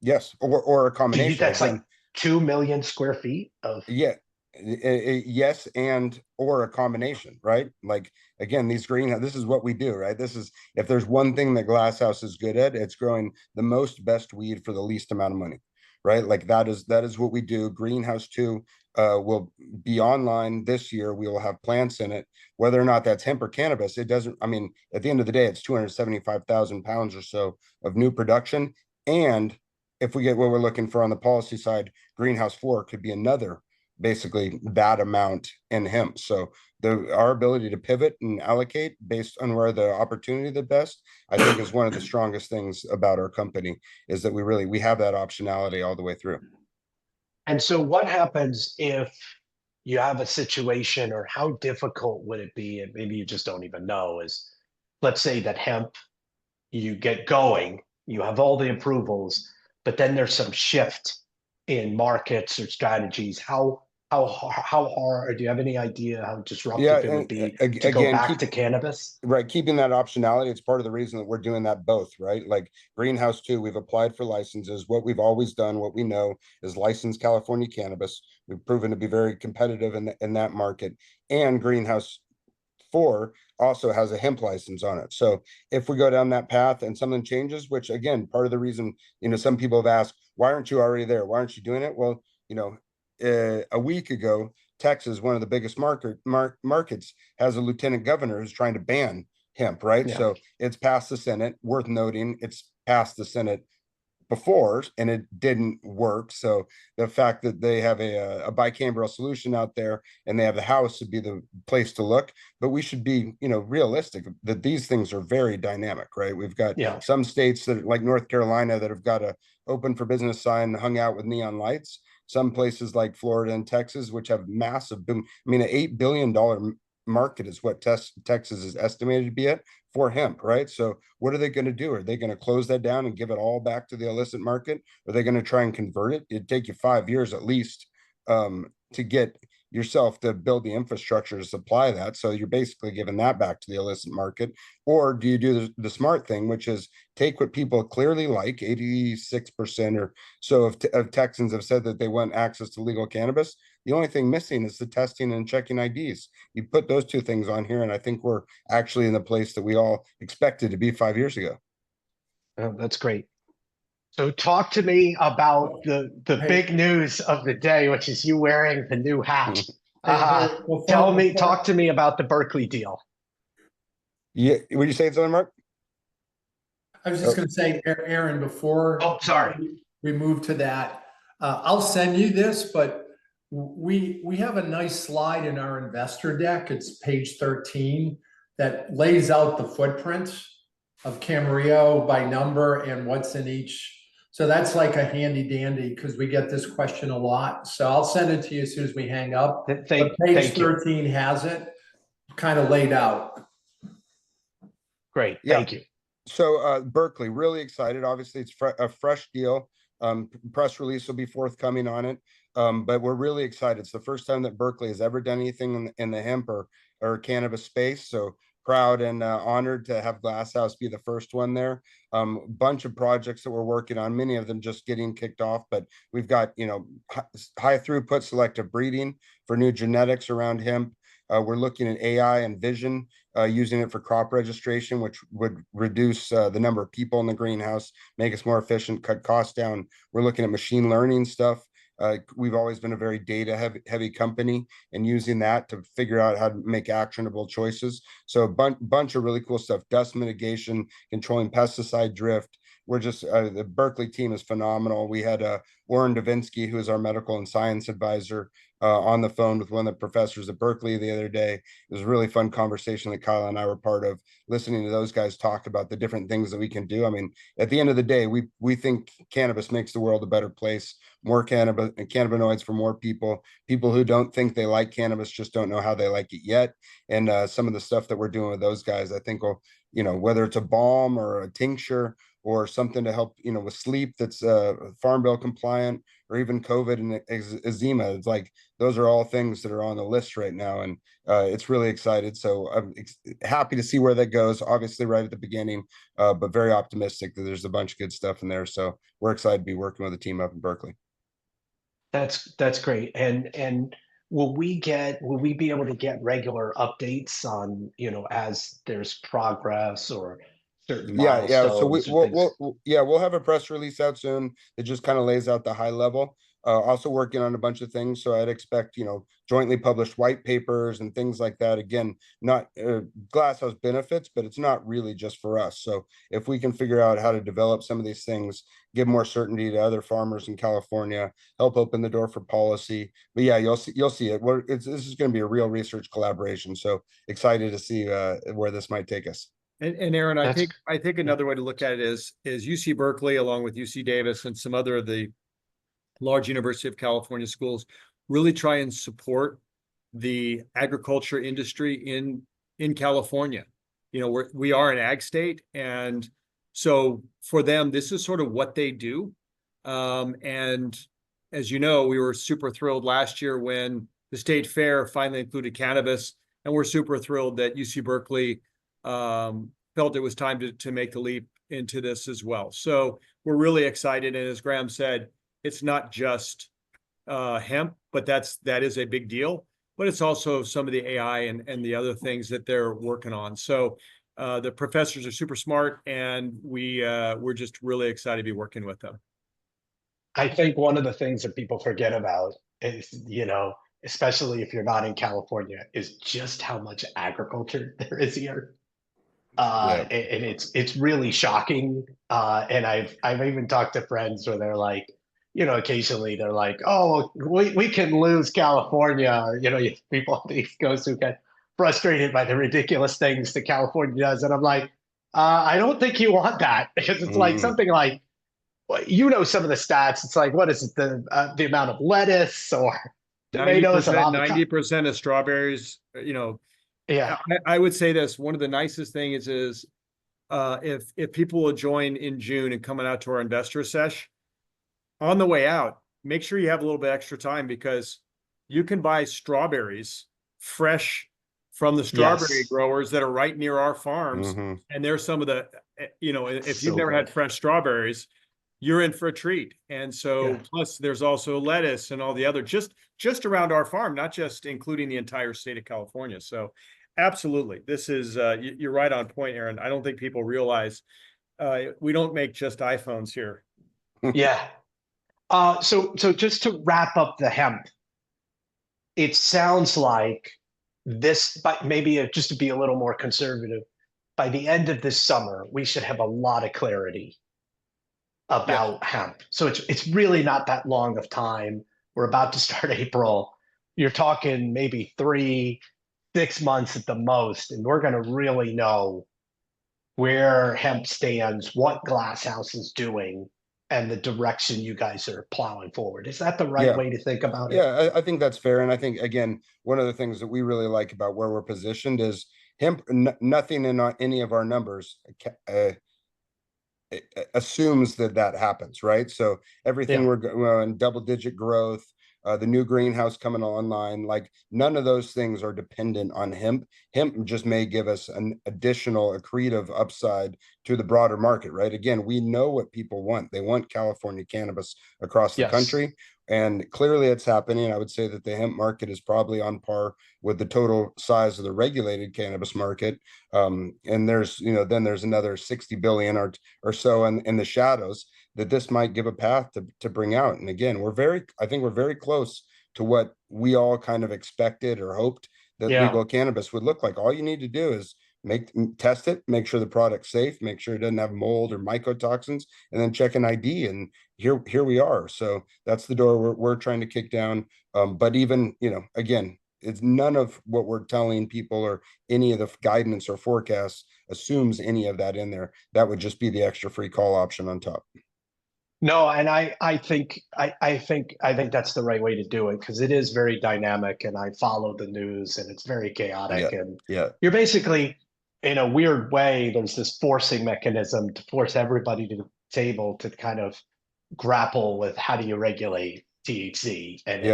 Yes, or a combination. That's like 2 million square feet of. Yeah. Yes, and or a combination, right? Like, again, these this is what we do, right? This is, if there's one thing that Glasshouse is good at, it's growing the most best weed for the least amount of money, right? Like that is what we do. Greenhouse 2 will be online this year. We will have plants in it. Whether or not that's hemp or cannabis, it doesn't, I mean, at the end of the day, it's 275,000 pounds or so of new production, and if we get what we're looking for on the policy side, greenhouse 4 could be another basically that amount in hemp. So our ability to pivot and allocate based on where the opportunity the best, I think, is one of the strongest things about our company, is that we have that optionality all the way through. And so what happens if you have a situation, or how difficult would it be, and maybe you just don't even know, is let's say that hemp, you get going, you have all the approvals, but then there's some shift in markets or strategies. How hard, or do you have any idea how Yeah, disruptive it would be and to go again, back to cannabis? right, keeping that optionality, it's part of the reason that we're doing that both, right? Like greenhouse 2, we've applied for licenses. What we've always done, what we know, is licensed California cannabis. We've proven to be very competitive in that market. And greenhouse 4 also has a hemp license on it. So if we go down that path and something changes, which again, part of the reason, some people have asked, why aren't you already there? Why aren't you doing it? Well, a week ago, Texas, one of the biggest markets, has a lieutenant governor who's trying to ban hemp, right? Yeah. So it's passed the Senate. Worth noting, it's passed the Senate before and it didn't work. So the fact that they have a bicameral solution out there and they have the House would be the place to look. But we should be, realistic that these things are very dynamic, right? We've got some states that, like North Carolina, that have got a open for business sign hung out with neon lights. Some places like Florida and Texas, which have massive boom. I mean, an $8 billion market is what Texas is estimated to be at for hemp, right? So what are they going to do? Are they going to close that down and give it all back to the illicit market? Are they going to try and convert it? It'd take you 5 years at least to get yourself to build the infrastructure to supply that. So you're basically giving that back to the illicit market. Or do you do the smart thing, which is take what people clearly like, 86% or so of Texans have said that they want access to legal cannabis. The only thing missing is the testing and checking IDs. You put those two things on here, and I think we're actually in the place that we all expected to be 5 years ago. Oh, that's great. So talk to me about the big news of the day, which is you wearing the new hat. Talk to me about the Berkeley deal. Yeah, would you say something, Mark? I was just going to say, Aaron, before we move to that, I'll send you this, but we have a nice slide in our investor deck. It's page 13 that lays out the footprint of Camarillo by number and what's in each. So that's like a handy dandy, because we get this question a lot. So I'll send it to you as soon as we hang up. Page 13 has it kind of laid out. Great. Thank you. So Berkeley, really excited. Obviously, it's a fresh deal. Press release will be forthcoming on it. But we're really excited. It's the first time that Berkeley has ever done anything in the hemp or cannabis space. So proud and honored to have Glasshouse be the first one there. Bunch of projects that we're working on, many of them just getting kicked off, but we've got, high throughput selective breeding for new genetics around hemp. We're looking at AI and vision, using it for crop registration, which would reduce the number of people in the greenhouse, make us more efficient, cut costs down. We're looking at machine learning stuff. We've always been a very data heavy company, and using that to figure out how to make actionable choices. So a bunch of really cool stuff. Dust mitigation, controlling pesticide drift. We're just the Berkeley team is phenomenal. We had Warren Davinsky, who is our medical and science advisor, on the phone with one of the professors at Berkeley the other day. It was a really fun conversation that Kyle and I were part of, listening to those guys talk about the different things that we can do. I mean, at the end of the day, we think cannabis makes the world a better place. More cannabinoids for more people. People who don't think they like cannabis just don't know how they like it yet. And some of the stuff that we're doing with those guys, I think will, whether it's a balm or a tincture or something to help, with sleep that's Farm Bill compliant, or even COVID and eczema. It's like, those are all things that are on the list right now. And it's really excited. So I'm happy to see where that goes, obviously right at the beginning, but very optimistic that there's a bunch of good stuff in there. So we're excited to be working with a team up in Berkeley. That's great. And will we be able to get regular updates on, as there's progress or certain milestones? So we'll have a press release out soon that just kind of lays out the high level. Also working on a bunch of things. So I'd expect, jointly published white papers and things like that. Again, not Glasshouse benefits, but it's not really just for us. So if we can figure out how to develop some of these things, give more certainty to other farmers in California, help open the door for policy. But yeah, you'll see it. This is going to be a real research collaboration. So excited to see where this might take us. And Aaron, I think another way to look at it is UC Berkeley, along with UC Davis and some other of the large University of California schools, really try and support the agriculture industry in California. We are an ag state, and so for them, this is sort of what they do. And as you know, we were super thrilled last year when the state fair finally included cannabis, and we're super thrilled that UC Berkeley felt it was time to make the leap into this as well. So we're really excited, and as Graham said, it's not just hemp, but that is a big deal. But it's also some of the AI and the other things that they're working on. So the professors are super smart, and we're just really excited to be working with them. I think one of the things that people forget about is, especially if you're not in California, is just how much agriculture there is here. And it's really shocking. And I've even talked to friends where they're like, occasionally they're like, oh, we can lose California. People on the East Coast who get frustrated by the ridiculous things that California does. And I'm like, I don't think you want that, because it's like something like, some of the stats. It's like, what is it, the amount of lettuce or tomatoes? 90% of strawberries, Yeah. I would say this, one of the nicest things is if people will join in June and coming out to our investor sesh, on the way out, make sure you have a little bit extra time, because you can buy strawberries fresh from the strawberry growers that are right near our farms. And there's some of the, if you've never had fresh strawberries, you're in for a treat. And so plus there's also lettuce and all the other, just around our farm, not just including the entire state of California. So absolutely, this is, you're right on point, Aaron. I don't think people realize we don't make just iPhones here. Yeah. So just to wrap up the hemp, it sounds like this, but maybe just to be a little more conservative, by the end of this summer, we should have a lot of clarity about hemp. So it's really not that long of time. We're about to start April. You're talking maybe 3-6 months at the most, and we're going to really know where hemp stands, what Glasshouse is doing, and the direction you guys are plowing forward. Is that the right way to think about it? Yeah, I think that's fair. And I think, again, one of the things that we really like about where we're positioned is hemp, nothing in any of our numbers assumes that happens, right? So everything we're in double-digit growth, the new greenhouse coming online, like none of those things are dependent on hemp. Hemp just may give us an additional accretive upside to the broader market, right? Again, we know what people want. They want California cannabis across the country. And clearly it's happening. I would say that the hemp market is probably on par with the total size of the regulated cannabis market. And there's, then there's another 60 billion or so in the shadows that this might give a path to bring out. And again, I think we're very close to what we all kind of expected or hoped that legal cannabis would look like. All you need to do is test it, make sure the product's safe, make sure it doesn't have mold or mycotoxins, and then check an ID. And here we are. So that's the door we're trying to kick down. But even, again, it's none of what we're telling people or any of the guidance or forecasts assumes any of that in there. That would just be the extra free call option on top. No, and I think that's the right way to do it, because it is very dynamic, and I follow the news, and it's very chaotic. And you're basically, in a weird way, there's this forcing mechanism to force everybody to the table to kind of grapple with how do you regulate THC, and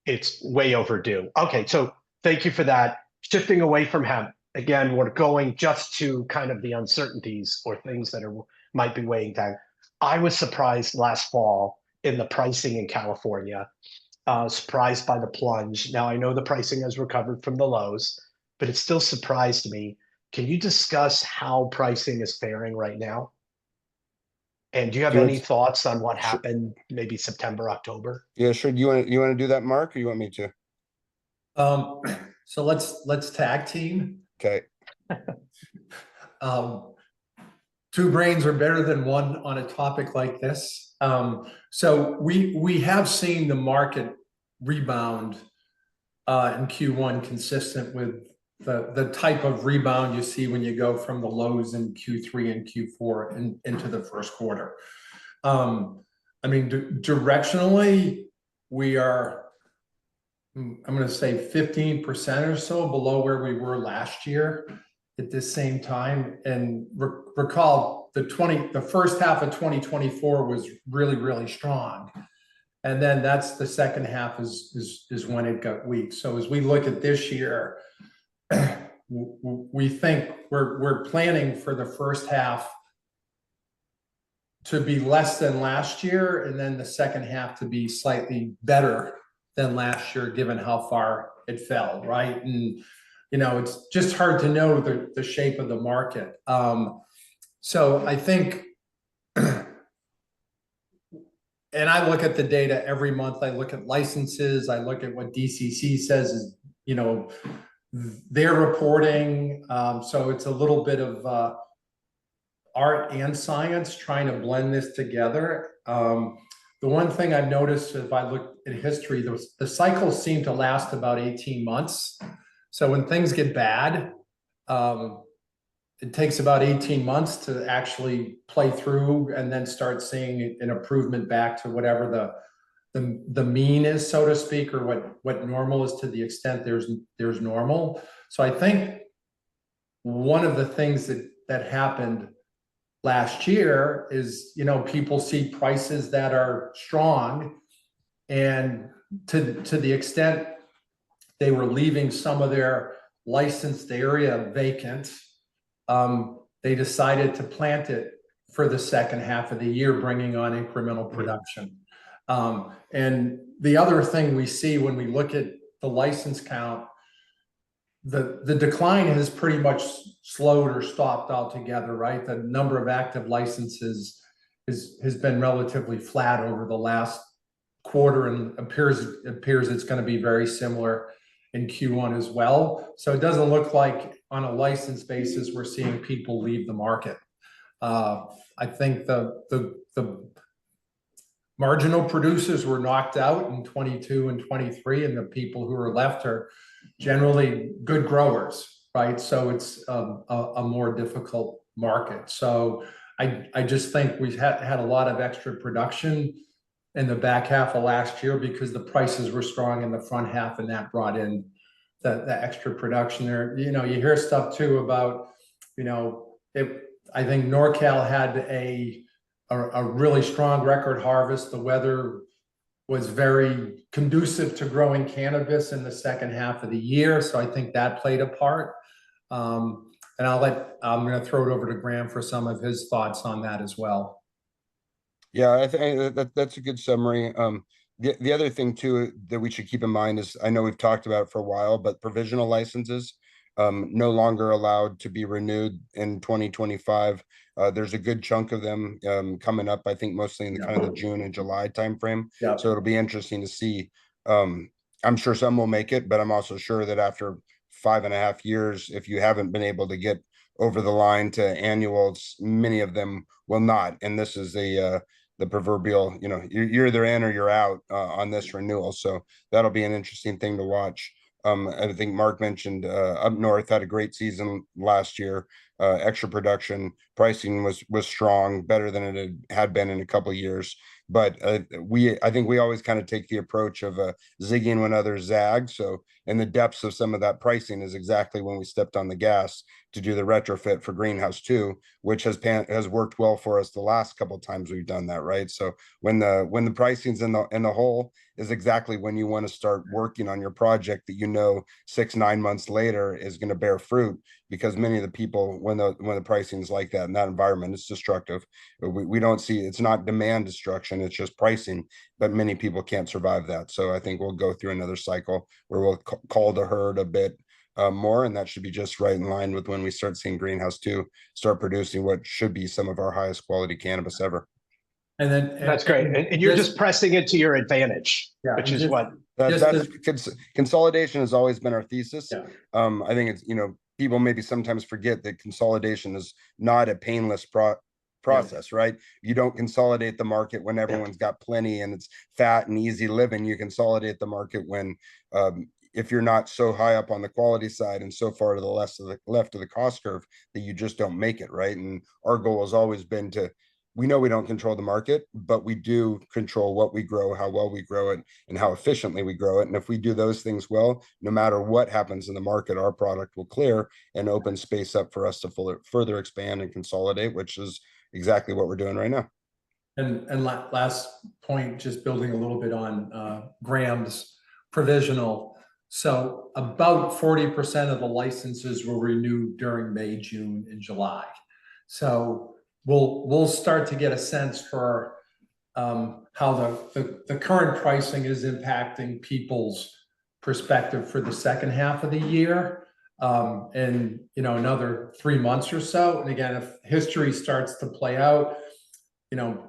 it's way overdue. Okay, so thank you for that. Shifting away from hemp, again, we're going just to kind of the uncertainties or things that might be weighing down. I was surprised last fall in the pricing in California, surprised by the plunge. Now, I know the pricing has recovered from the lows, but it still surprised me. Can you discuss how pricing is faring right now? And do you have So any it's- thoughts on what Sure. happened maybe September, October? Yeah, sure. You want to do that, Mark, or you want me to? So let's tag team. Okay. Um, two brains are better than one on a topic like this. So we have seen the market rebound in Q1 consistent with the type of rebound you see when you go from the lows in Q3 and Q4 into the first quarter. I mean, directionally, we are, I'm going to say 15% or so below where we were last year at this same time. And recall the first half of 2024 was really, really strong. And then that's the second half is when it got weak. So as we look at this year, we think we're planning for the first half to be less than last year, and then the second half to be slightly better than last year, given how far it fell, right? And it's just hard to know the shape of the market. So I think, and I look at the data every month. I look at licenses. I look at what DCC says is, they're reporting. So it's a little bit of art and science trying to blend this together. The one thing I've noticed if I look at history, the cycles seem to last about 18 months. So when things get bad, it takes about 18 months to actually play through and then start seeing an improvement back to whatever the mean is, so to speak, or what normal is, to the extent there's normal. So I think one of the things that happened last year is, people see prices that are strong, and to the extent they were leaving some of their licensed area vacant, they decided to plant it for the second half of the year, bringing on incremental production. And the other thing we see when we look at the license count, the decline has pretty much slowed or stopped altogether, right? The number of active licenses has been relatively flat over the last quarter, and appears it's going to be very similar in Q1 as well. So it doesn't look like on a license basis we're seeing people leave the market. I think the marginal producers were knocked out in 22 and 23, and the people who are left are generally good growers, right? So it's a more difficult market. So I just think we've had a lot of extra production in the back half of last year because the prices were strong in the front half, and that brought in the extra production there. You hear stuff too about, I think NorCal had a really strong record harvest. The weather was very conducive to growing cannabis in the second half of the year. So I think that played a part. And I'm going to throw it over to Graham for some of his thoughts on that as well. Yeah, I think that's a good summary. The other thing too that we should keep in mind is, I know we've talked about it for a while, but provisional licenses no longer allowed to be renewed in 2025. There's a good chunk of them coming up, I think mostly in the kind of the June and July timeframe. Yeah. So it'll be interesting to see. I'm sure some will make it, but I'm also sure that after 5.5 years, if you haven't been able to get over the line to annuals, many of them will not. And this is the proverbial, you're either in or you're out on this renewal. So that'll be an interesting thing to watch. I think Mark mentioned up north had a great season last year. Extra production pricing was strong, better than it had been in a couple of years. But I think we always kind of take the approach of zigging when others zag. So in the depths of some of that pricing is exactly when we stepped on the gas to do the retrofit for Greenhouse 2, which has worked well for us the last couple of times we've done that, right? So when the pricing's in the hole is exactly when you want to start working on your project that 6-9 months later is going to bear fruit, because many of the people, when the pricing is like that in that environment, it's destructive. We don't see, it's not demand destruction, it's just pricing, but many people can't survive that. So I think we'll go through another cycle where we'll call the herd a bit more, and that should be just right in line with when we start seeing Greenhouse 2 start producing what should be some of our highest quality cannabis ever. And then. That's great. And you're just pressing it to your advantage, Yeah, which and is just- what. Consolidation has always been our thesis. Yeah. I think it's, people maybe sometimes forget that consolidation is not a painless process, right? You don't consolidate the market when everyone's got plenty and it's fat and easy living. You consolidate the market when, if you're not so high up on the quality side and so far to the left of the cost curve that you just don't make it, right? And our goal has always been we know we don't control the market, but we do control what we grow, how well we grow it, and how efficiently we grow it. And if we do those things well, no matter what happens in the market, our product will clear and open space up for us to further expand and consolidate, which is exactly what we're doing right now. And last point, just building a little bit on Graham's provisional. So about 40% of the licenses will renew during May, June, and July. So we'll start to get a sense for how the current pricing is impacting people's perspective for the second half of the year. And another 3 months or so. And again, if history starts to play out,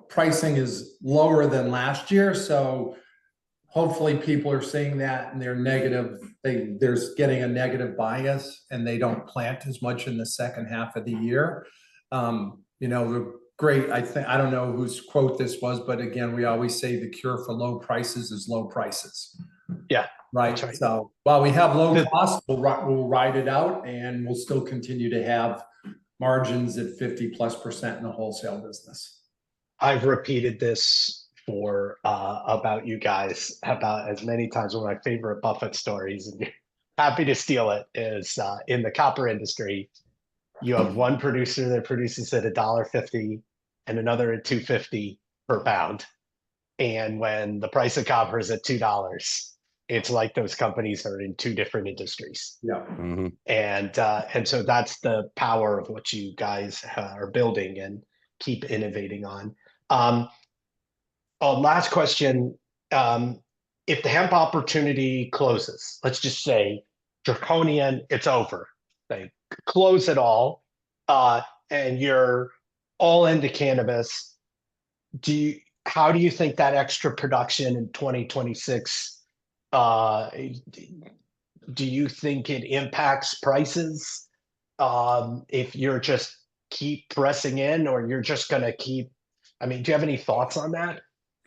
pricing is lower than last year. So hopefully people are seeing that and they're negative. There's getting a negative bias and they don't plant as much in the second half of the year. The great, I don't know whose quote this was, but again, we always say the cure for low prices is low prices. Yeah. Right. Right. So while we have low costs, we'll ride it out and we'll still continue to have margins at 50+% in the wholesale business. I've repeated this about you guys about as many times. One of my favorite Buffett stories, and you're happy to steal it, is in the copper industry. You have one producer that produces at $1.50 and another at $2.50 per pound. And when the price of copper is at $2, it's like those companies are in two different industries. Yeah. Mm-hmm. And so that's the power of what you guys are building and keep innovating on. Last question. If the hemp opportunity closes, let's just say draconian, it's over. They close it all, and you're all into cannabis. How do you think that extra production in 2026? Do you think it impacts prices? If you're just keep pressing in, or you're just going to keep? I mean, do you have any thoughts on that?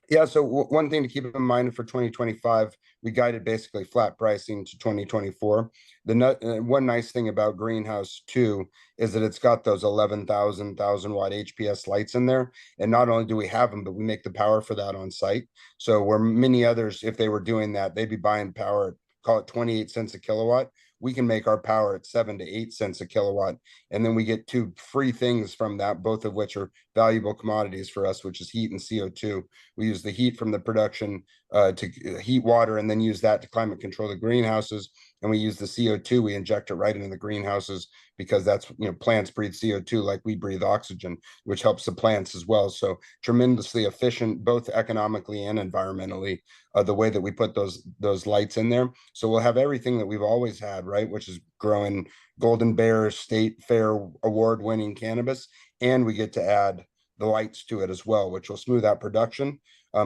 Yeah, so one thing to keep in mind for 2025, we guided basically flat pricing to 2024. One nice thing about Greenhouse 2 is that it's got those 11,000 watt HPS lights in there. And not only do we have them, but we make the power for that on site. So where many others, if they were doing that, they'd be buying power, call it 28 cents a kilowatt. We can make our power at 7 to 8 cents a kilowatt. And then we get two free things from that, both of which are valuable commodities for us, which is heat and CO2. We use the heat from the production to heat water and then use that to climate control the greenhouses. And we use the CO2, we inject it right into the greenhouses because that's, plants breathe CO2 like we breathe oxygen, which helps the plants as well. So tremendously efficient, both economically and environmentally, the way that we put those lights in there. So we'll have everything that we've always had, right? Which is growing Golden Bear State Fair award-winning cannabis. And we get to add the lights to it as well, which will smooth out production.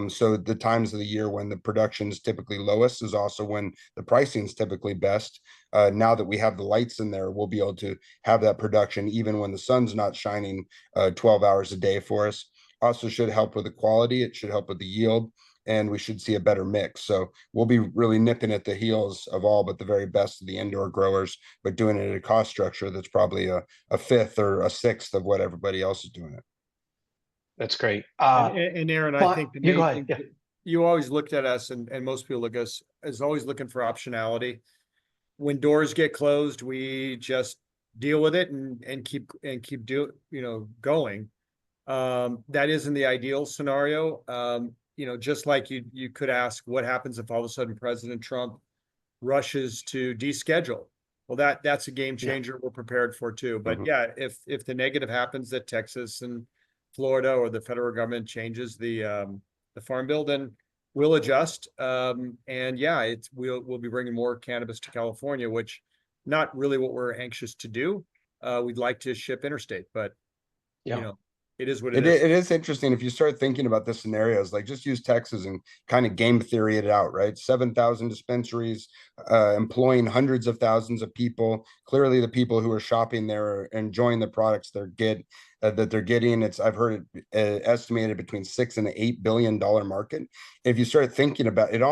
So the times of the year when the production is typically lowest is also when the pricing is typically best. Now that we have the lights in there, we'll be able to have that production even when the sun's not shining 12 hours a day for us. Also should help with the quality. It should help with the yield, and we should see a better mix. So we'll be really nipping at the heels of all but the very best of the indoor growers, but doing it at a cost structure that's probably a fifth or a sixth of what everybody else is doing it. That's great. And Aaron, I think the main thing, you always looked at us, and most people look at us as always looking for optionality. When doors get closed, we just deal with it and keep going. That isn't the ideal scenario. Just like you could ask what happens if all of a sudden President Trump rushes to deschedule. Well, that's a game changer. We're prepared for too. But yeah, if the negative happens that Texas and Florida or the federal government changes the farm bill, then we'll adjust. And yeah, we'll be bringing more cannabis to California, which not really what we're anxious to do. We'd like to ship interstate, but It is what It is. is interesting if you start thinking about the scenarios, like just use Texas and kind of game theory it out, right? 7,000 dispensaries, employing hundreds of thousands of people. Clearly, the people who are shopping there are enjoying the products that they're getting. I've heard it estimated between $6 and $8 billion market. If you start thinking about it,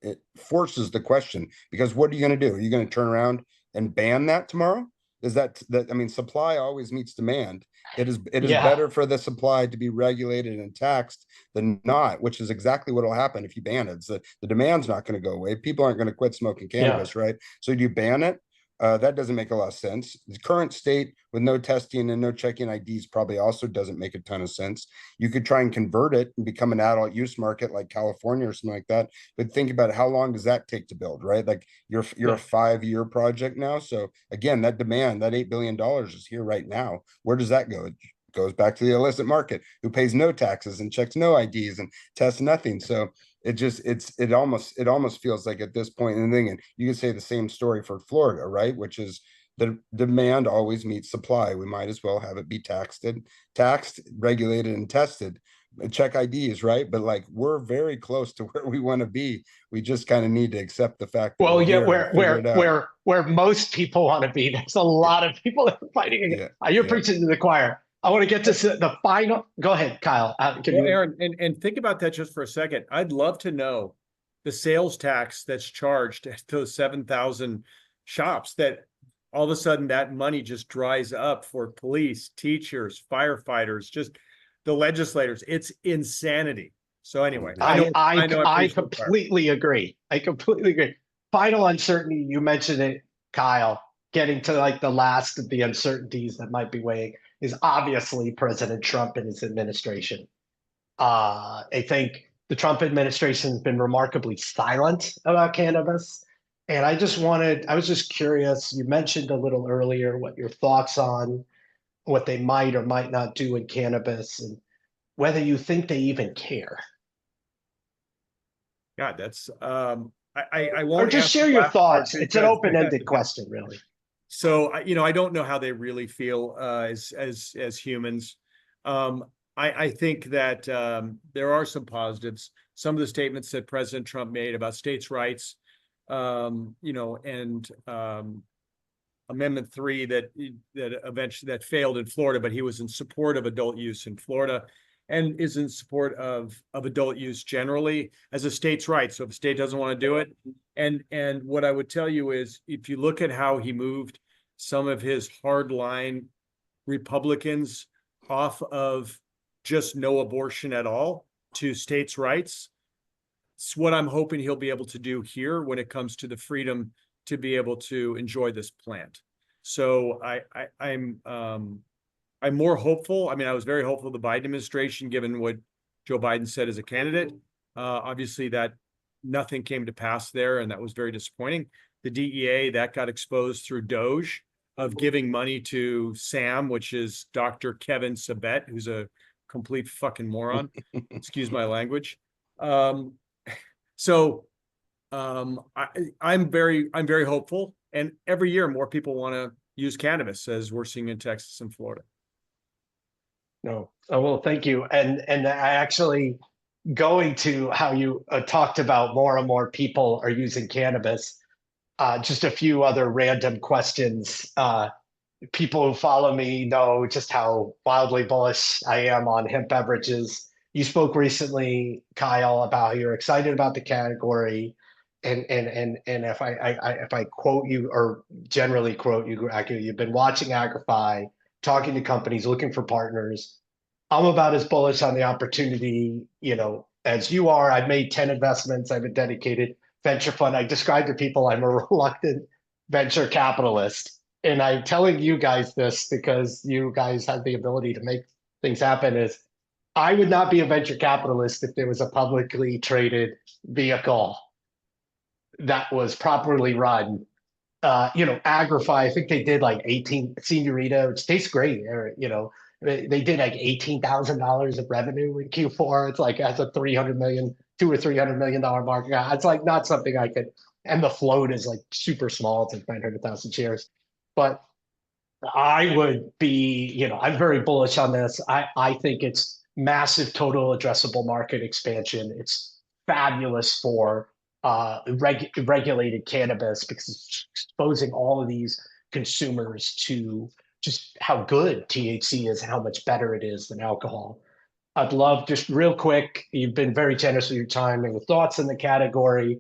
it forces the question, because what are you going to do? Are you going to turn around and ban that tomorrow? Is that I mean, supply always meets demand. It is Yeah. better for the supply to be regulated and taxed than not, which is exactly what will happen if you ban it. So the demand's not going to go away. People aren't going to quit smoking cannabis, right? So do you ban it? That doesn't make a lot of sense. The current state with no testing and no checking IDs probably also doesn't make a ton of sense. You could try and convert it and become an adult use market like California or something like that. But think about how long does that take to build, right? Like you're a 5-year project now. So again, that demand, that $8 billion is here right now. Where does that go? It goes back to the illicit market, who pays no taxes and checks no IDs and tests nothing. So it almost feels like at this point in the thing, and you can say the same story for Florida, right? Which is the demand always meets supply. We might as well have it be taxed, regulated, and tested. Check IDs, right? But like we're very close to where we want to be. We just kind of need to accept the fact that Well, we're yeah, here and figure it out. where most people want to be. There's a lot of people that are fighting against. You're preaching to the choir. I want to get to the final. Go ahead, Kyle. Aaron, and think about that just for a second. I'd love to know the sales tax that's charged at those 7,000 shops, that all of a sudden that money just dries up for police, teachers, firefighters, just the legislators. It's insanity. So anyway, I completely agree. I completely agree. Final uncertainty, you mentioned it, Kyle, getting to like the last of the uncertainties that might be weighing is obviously President Trump and his administration. I think the Trump administration has been remarkably silent about cannabis. And I was just curious, you mentioned a little earlier what your thoughts on what they might or might not do in cannabis, and whether you think they even care. God, that's I won't. Or just share your thoughts. It's an open-ended question, really. So I don't know how they really feel as humans. I think that there are some positives. Some of the statements that President Trump made about states' rights, and Amendment 3 that eventually failed in Florida, but he was in support of adult use in Florida, and is in support of adult use generally as a state's right. So if a state doesn't want to do it, and what I would tell you is, if you look at how he moved some of his hardline Republicans off of just no abortion at all to states' rights, it's what I'm hoping he'll be able to do here when it comes to the freedom to be able to enjoy this plant. So I'm more hopeful. I mean, I was very hopeful of the Biden administration, given what Joe Biden said as a candidate. Obviously, that nothing came to pass there, and that was very disappointing. The DEA, that got exposed through Doge, of giving money to Sam, which is Dr. Kevin Sabet, who's a complete fucking moron. Excuse my language. I'm very hopeful, and every year more people want to use cannabis, as we're seeing in Texas and Florida. No. Oh, well, thank you. And I actually, going to how you talked about more and more people are using cannabis, just a few other random questions. People who follow me know just how wildly bullish I am on hemp beverages. You spoke recently, Kyle, about how you're excited about the category. And if I quote you, or generally quote you accurately, you've been watching Agrify, talking to companies, looking for partners. I'm about as bullish on the opportunity, as you are. I've made 10 investments. I've been dedicated venture fund. I describe to people I'm a reluctant venture capitalist. And I'm telling you guys this because you guys have the ability to make things happen. Is I would not be a venture capitalist if there was a publicly traded vehicle that was properly run. Agrify, I think they did like 18 Senorita, which tastes great. They did like $18,000 of revenue in Q4. It's like that's a $200 or $300 million market. It's like not something I could, and the float is like super small. It's like 900,000 shares. But I would be, I'm very bullish on this. I think it's massive total addressable market expansion. It's fabulous for regulated cannabis because it's exposing all of these consumers to just how good THC is, how much better it is than alcohol. I'd love just real quick, you've been very generous with your time and with thoughts in the category.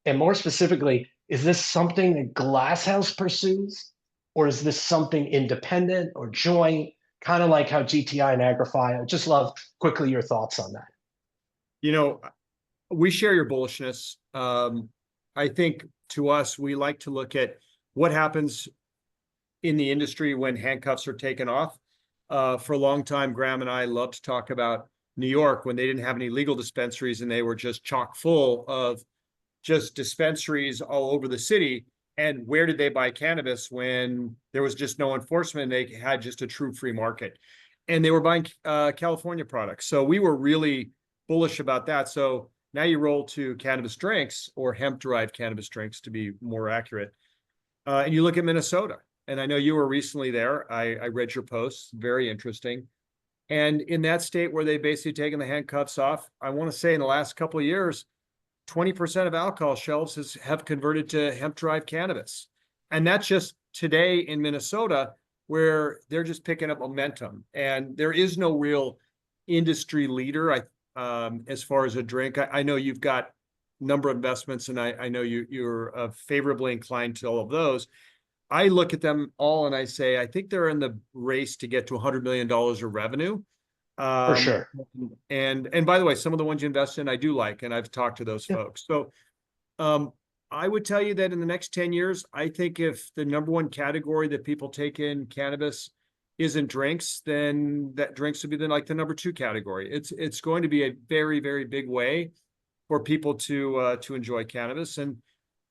And more specifically, is this something that Glasshouse pursues? Or is this something independent or joint, kind of like how GTI and Agrify? I just love quickly your thoughts on that. We share your bullishness. I think to us, we like to look at what happens in the industry when handcuffs are taken off. For a long time, Graham and I love to talk about New York when they didn't have any legal dispensaries and they were just chock full of just dispensaries all over the city. And where did they buy cannabis when there was just no enforcement? They had just a true free market. And they were buying California products. So we were really bullish about that. So now you roll to cannabis drinks, or hemp-derived cannabis drinks to be more accurate. And you look at Minnesota. And I know you were recently there. I read your posts, very interesting. And in that state where they basically taken the handcuffs off, I want to say in the last couple of years, 20% of alcohol shelves have converted to hemp-derived cannabis. And that's just today in Minnesota, where they're just picking up momentum. And there is no real industry leader as far as a drink. I know you've got a number of investments, and I know you're favorably inclined to all of those. I look at them all and I say, I think they're in the race to get to $100 million of revenue. For sure. And by the way, some of the ones you invest in, I do like, and I've talked to those folks. So I would tell you that in the next 10 years, I think if the number one category that people take in cannabis isn't drinks, then that drinks would be like the number two category. It's going to be a very, very big way for people to enjoy cannabis. And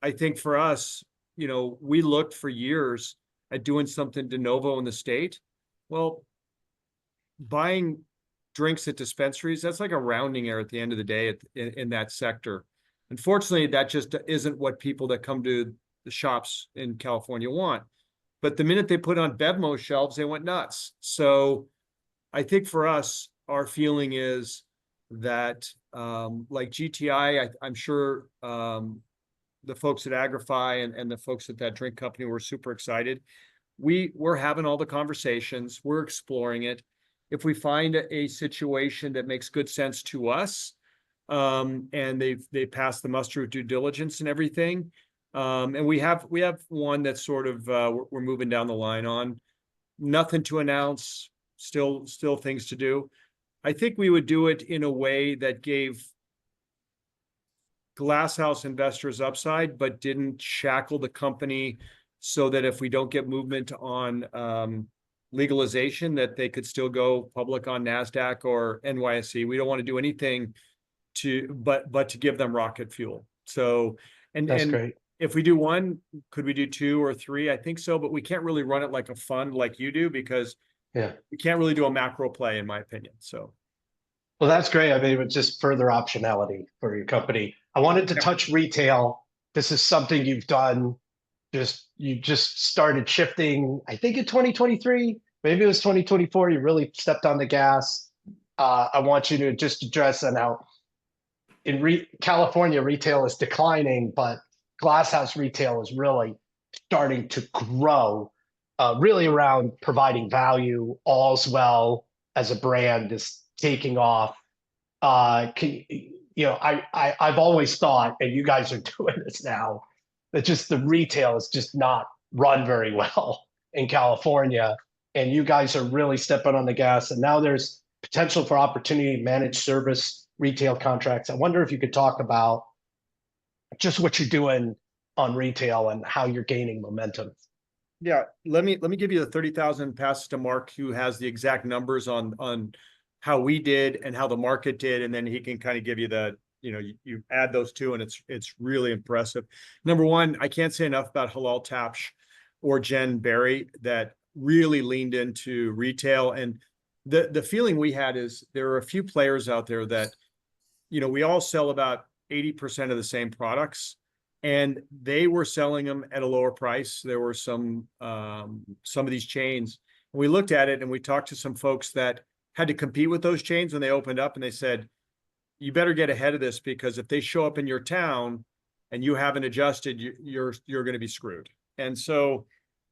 I think for us, we looked for years at doing something de novo in the state. Well, buying drinks at dispensaries, that's like a rounding error at the end of the day in that sector. Unfortunately, that just isn't what people that come to the shops in California want. But the minute they put on Bevmo shelves, they went nuts. So I think for us, our feeling is that like GTI, I'm sure the folks at Agrify and the folks at that drink company were super excited. We're having all the conversations. We're exploring it. If we find a situation that makes good sense to us, and they pass the muster of due diligence and everything, and we have one that's sort of we're moving down the line on. Nothing to announce. Still things to do. I think we would do it in a way that gave Glasshouse investors upside, but didn't shackle the company so that if we don't get movement on legalization, that they could still go public on NASDAQ or NYSE. We don't want to do anything but to give them rocket fuel. So, That's great. If we do one, could we do two or three? I think so, but we can't really run it like a fund like you do, because we can't really do a macro play, in my opinion. So, well, that's great. I mean, it's just further optionality for your company. I wanted to touch retail. This is something you've done. You just started shifting, I think in 2023, maybe it was 2024. You really stepped on the gas. I want you to just address and how in California retail is declining, but Glasshouse retail is really starting to grow, really around providing value. All's Well as a brand is taking off. I've always thought, and you guys are doing this now, that just the retail is just not run very well in California. And you guys are really stepping on the gas. And now there's potential for opportunity to manage service retail contracts. I wonder if you could talk about just what you're doing on retail and how you're gaining momentum. Yeah, let me give you the 30,000, pass to Mark, who has the exact numbers on how we did and how the market did, and then he can kind of give you the, you add those two, and it's really impressive. Number one, I can't say enough about Halal Tapsh or Jen Berry that really leaned into retail. And the feeling we had is there are a few players out there that, we all sell about 80% of the same products. and they were selling them at a lower price. There were some of these chains. We looked at it and we talked to some folks that had to compete with those chains when they opened up, and they said, you better get ahead of this, because if they show up in your town and you haven't adjusted, you're going to be screwed. And so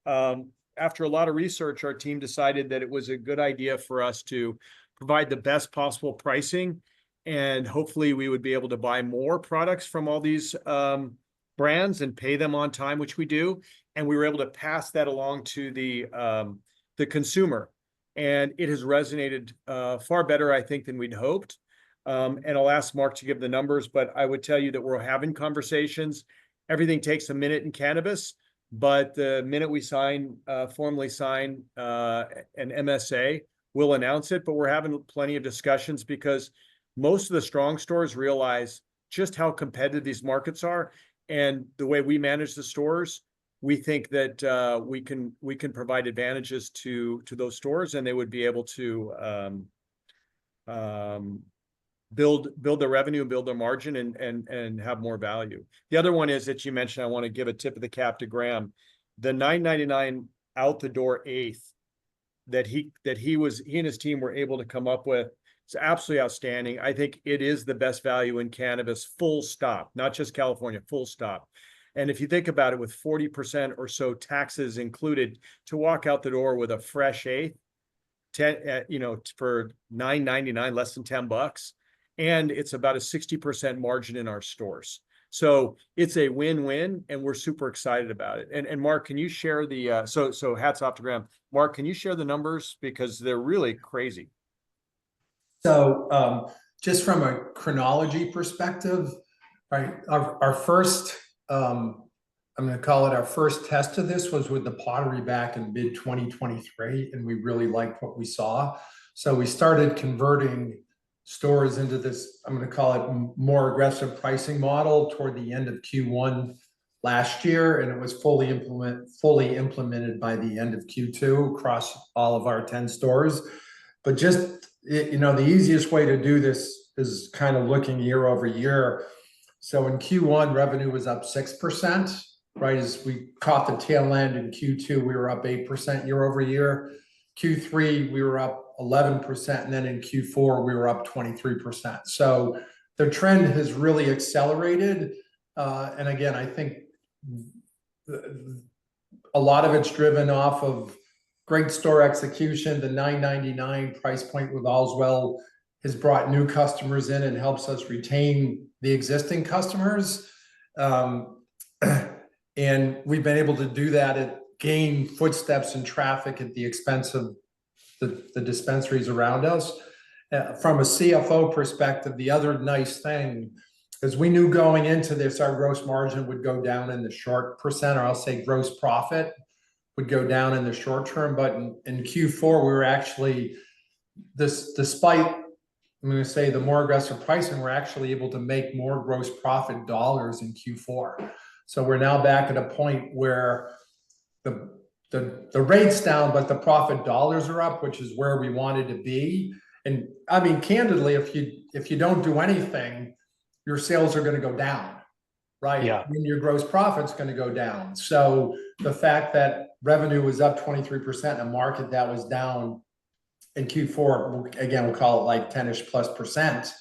after a lot of research, our team decided that it was a good idea for us to provide the best possible pricing, and hopefully we would be able to buy more products from all these brands and pay them on time, which we do. And we were able to pass that along to the consumer. And it has resonated far better, I think, than we'd hoped. And I'll ask Mark to give the numbers, but I would tell you that we're having conversations. Everything takes a minute in cannabis, but the minute we formally sign an MSA, we'll announce it. But we're having plenty of discussions, because most of the strong stores realize just how competitive these markets are. And the way we manage the stores, we think that we can provide advantages to those stores, and they would be able to build their revenue and build their margin and have more value. The other one is that you mentioned, I want to give a tip of the cap to Graham, the $9.99 out the door eighth that he and his team were able to come up with. It's absolutely outstanding. I think it is the best value in cannabis, full stop, not just California, full stop. And if you think about it, with 40% or so taxes included, to walk out the door with a fresh eighth, for $9.99, less than $10, and it's about a 60% margin in our stores. So it's a win-win, and we're super excited about it. And Mark, can you share the so hats off to Graham. Mark, can you share the numbers, because they're really crazy? So just from a chronology perspective, right, our first, I'm going to call it our first test of this, was with the pottery back in mid 2023, and we really liked what we saw. So we started converting stores into this, I'm going to call it, more aggressive pricing model toward the end of Q1 last year, and it was fully implemented by the end of Q2 across all of our 10 stores. But just, the easiest way to do this is kind of looking year over year. So in Q1, revenue was up 6%, right? As we caught the tail end in Q2, we were up 8% year over year. Q3, we were up 11%, and then in Q4, we were up 23%. So the trend has really accelerated. And again, I think a lot of it's driven off of great store execution. The $9.99 price point with Allswell has brought new customers in and helps us retain the existing customers. And we've been able to do that and gain footsteps and traffic at the expense of the dispensaries around us. From a CFO perspective, the other nice thing is we knew going into this, our gross margin would go down in the short percent, or I'll say gross profit would go down in the short term. But in Q4, we were actually, despite, I'm going to say, the more aggressive pricing, we're actually able to make more gross profit dollars in Q4. So we're now back at a point where the rate's down, but the profit dollars are up, which is where we wanted to be. And I mean, candidly, if you don't do anything, your sales are going to go down, right? Yeah. And your gross profit's going to go down. So the fact that revenue was up 23% in a market that was down in Q4, again, we'll call it like 10-ish plus %,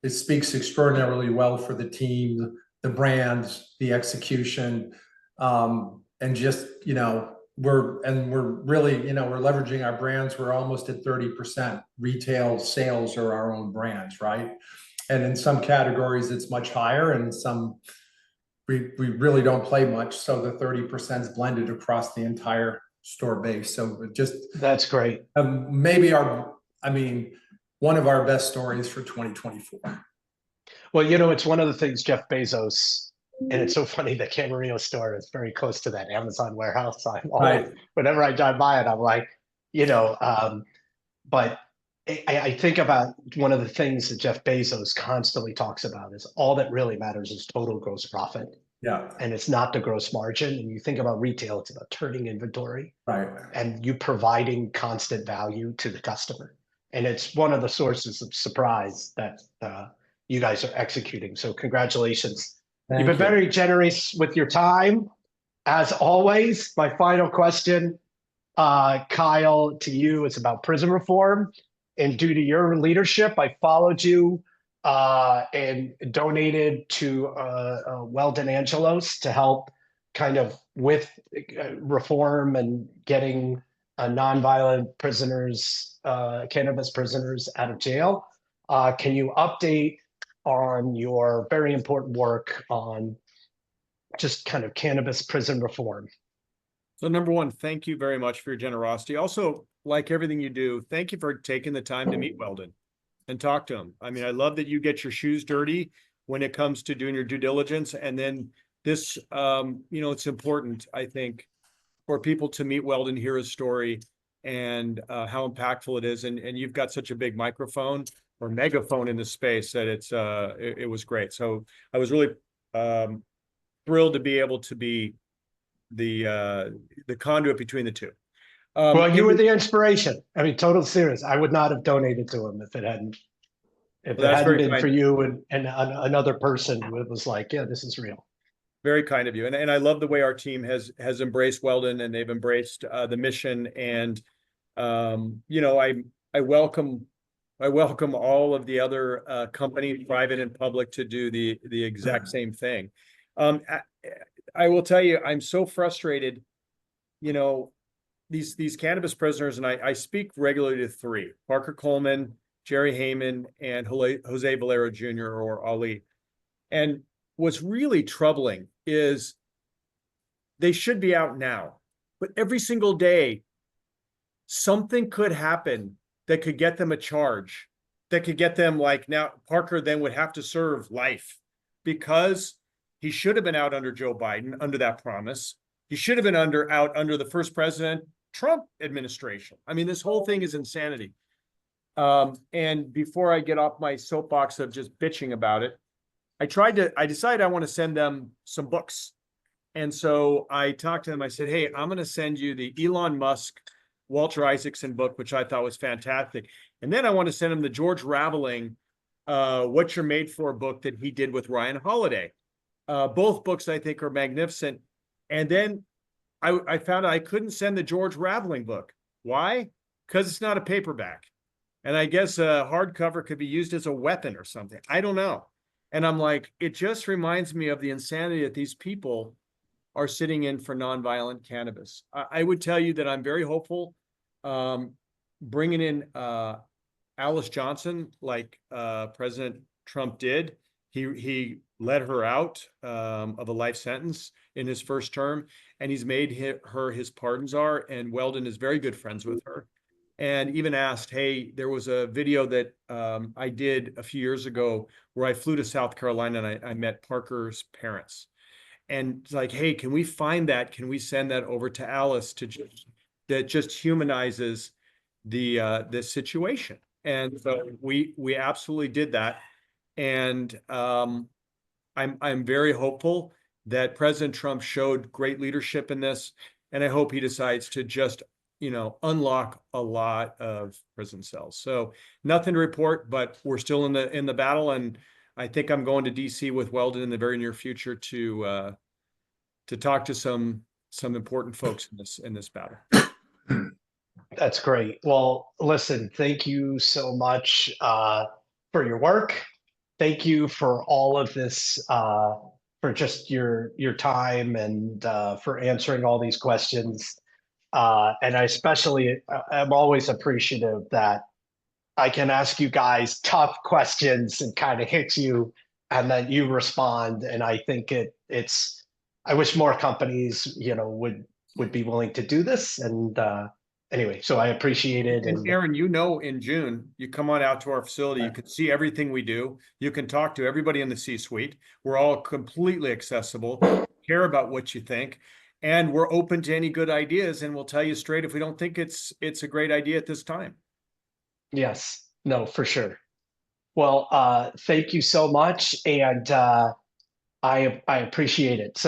it speaks extraordinarily well for the team, the brands, the execution, and just, we're really, we're leveraging our brands. We're almost at 30% retail sales are our own brands, right? And in some categories, it's much higher, and some we really don't play much. So the 30% is blended across the entire store base. So it just, that's great. Maybe one of our best stories for 2024. Well, it's one of the things Jeff Bezos, and it's so funny, the Camarillo store is very close to that Amazon warehouse. Whenever I drive by it, I'm like, but I think about one of the things that Jeff Bezos constantly talks about is all that really matters is total gross profit. Yeah. And it's not the gross margin. And you think about retail, it's about turning inventory. Right. And you providing constant value to the customer. And it's one of the sources of surprise that you guys are executing. So congratulations You've been very generous with your time. As always, my final question, Kyle, to you, is about prison reform. And due to your leadership, I followed you and donated to Weldon Angelos to help kind of with reform and getting nonviolent prisoners, cannabis prisoners out of jail. Can you update on your very important work on just kind of cannabis prison reform? So number one, thank you very much for your generosity. Also, like everything you do, thank you for taking the time to meet Weldon and talk to him. I mean, I love that you get your shoes dirty when it comes to doing your due diligence. And then this, it's important, I think, for people to meet Weldon, hear his story, and how impactful it is. And you've got such a big microphone or megaphone in this space that it was great. So I was really thrilled to be able to be the conduit between the two. Well, you were the inspiration. I mean, total serious. I would not have donated to him if it hadn't been for you and another person who was like, yeah, this is real. Very kind of you. And I love the way our team has embraced Weldon, and they've embraced the mission. And I welcome all of the other companies, private and public, to do the exact same thing. I will tell you, I'm so frustrated. These cannabis prisoners, and I speak regularly to three: Parker Coleman, Jerry Heyman, and Jose Valero Jr. or Ali. And what's really troubling is they should be out now, but every single day, something could happen that could get them a charge, that could get them, like, now Parker then would have to serve life because he should have been out under Joe Biden, under that promise. He should have been out under the first President Trump administration. I mean, this whole thing is insanity. And before I get off my soapbox of just bitching about it, I decided I want to send them some books. And so I talked to them. I said, hey, I'm going to send you the Elon Musk, Walter Isaacson book, which I thought was fantastic. And then I want to send them the George Raveling, What You're Made For book that he did with Ryan Holiday. Both books I think are magnificent. And then I found out I couldn't send the George Raveling book. Why? Because it's not a paperback. And I guess a hardcover could be used as a weapon or something. I don't know. And I'm like, it just reminds me of the insanity that these people are sitting in for nonviolent cannabis. I would tell you that I'm very hopeful. Bringing in Alice Johnson, like President Trump did, he let her out of a life sentence in his first term, and he's made her his pardon czar. And Weldon is very good friends with her, and even asked, hey, there was a video that I did a few years ago where I flew to South Carolina and I met Parker's parents. And it's like, hey, can we find that? Can we send that over to Alice that just humanizes this situation? And so we absolutely did that. And I'm very hopeful that President Trump showed great leadership in this. And I hope he decides to just, unlock a lot of prison cells. So nothing to report, but we're still in the battle. And I think I'm going to DC with Weldon in the very near future to talk to some important folks in this battle. That's great. Well, listen, thank you so much for your work. Thank you for all of this, for just your time and for answering all these questions. And I'm always appreciative that I can ask you guys tough questions and kind of hit you, and then you respond. And I think I wish more companies, would be willing to do this. And anyway, so I appreciate it. And Aaron, in June, you come on out to our facility. You can see everything we do. You can talk to everybody in the C-suite. We're all completely accessible. Care about what you think. And we're open to any good ideas, and we'll tell you straight if we don't think it's a great idea at this time. Yes, no, for sure. Well, thank you so much, and I appreciate it. So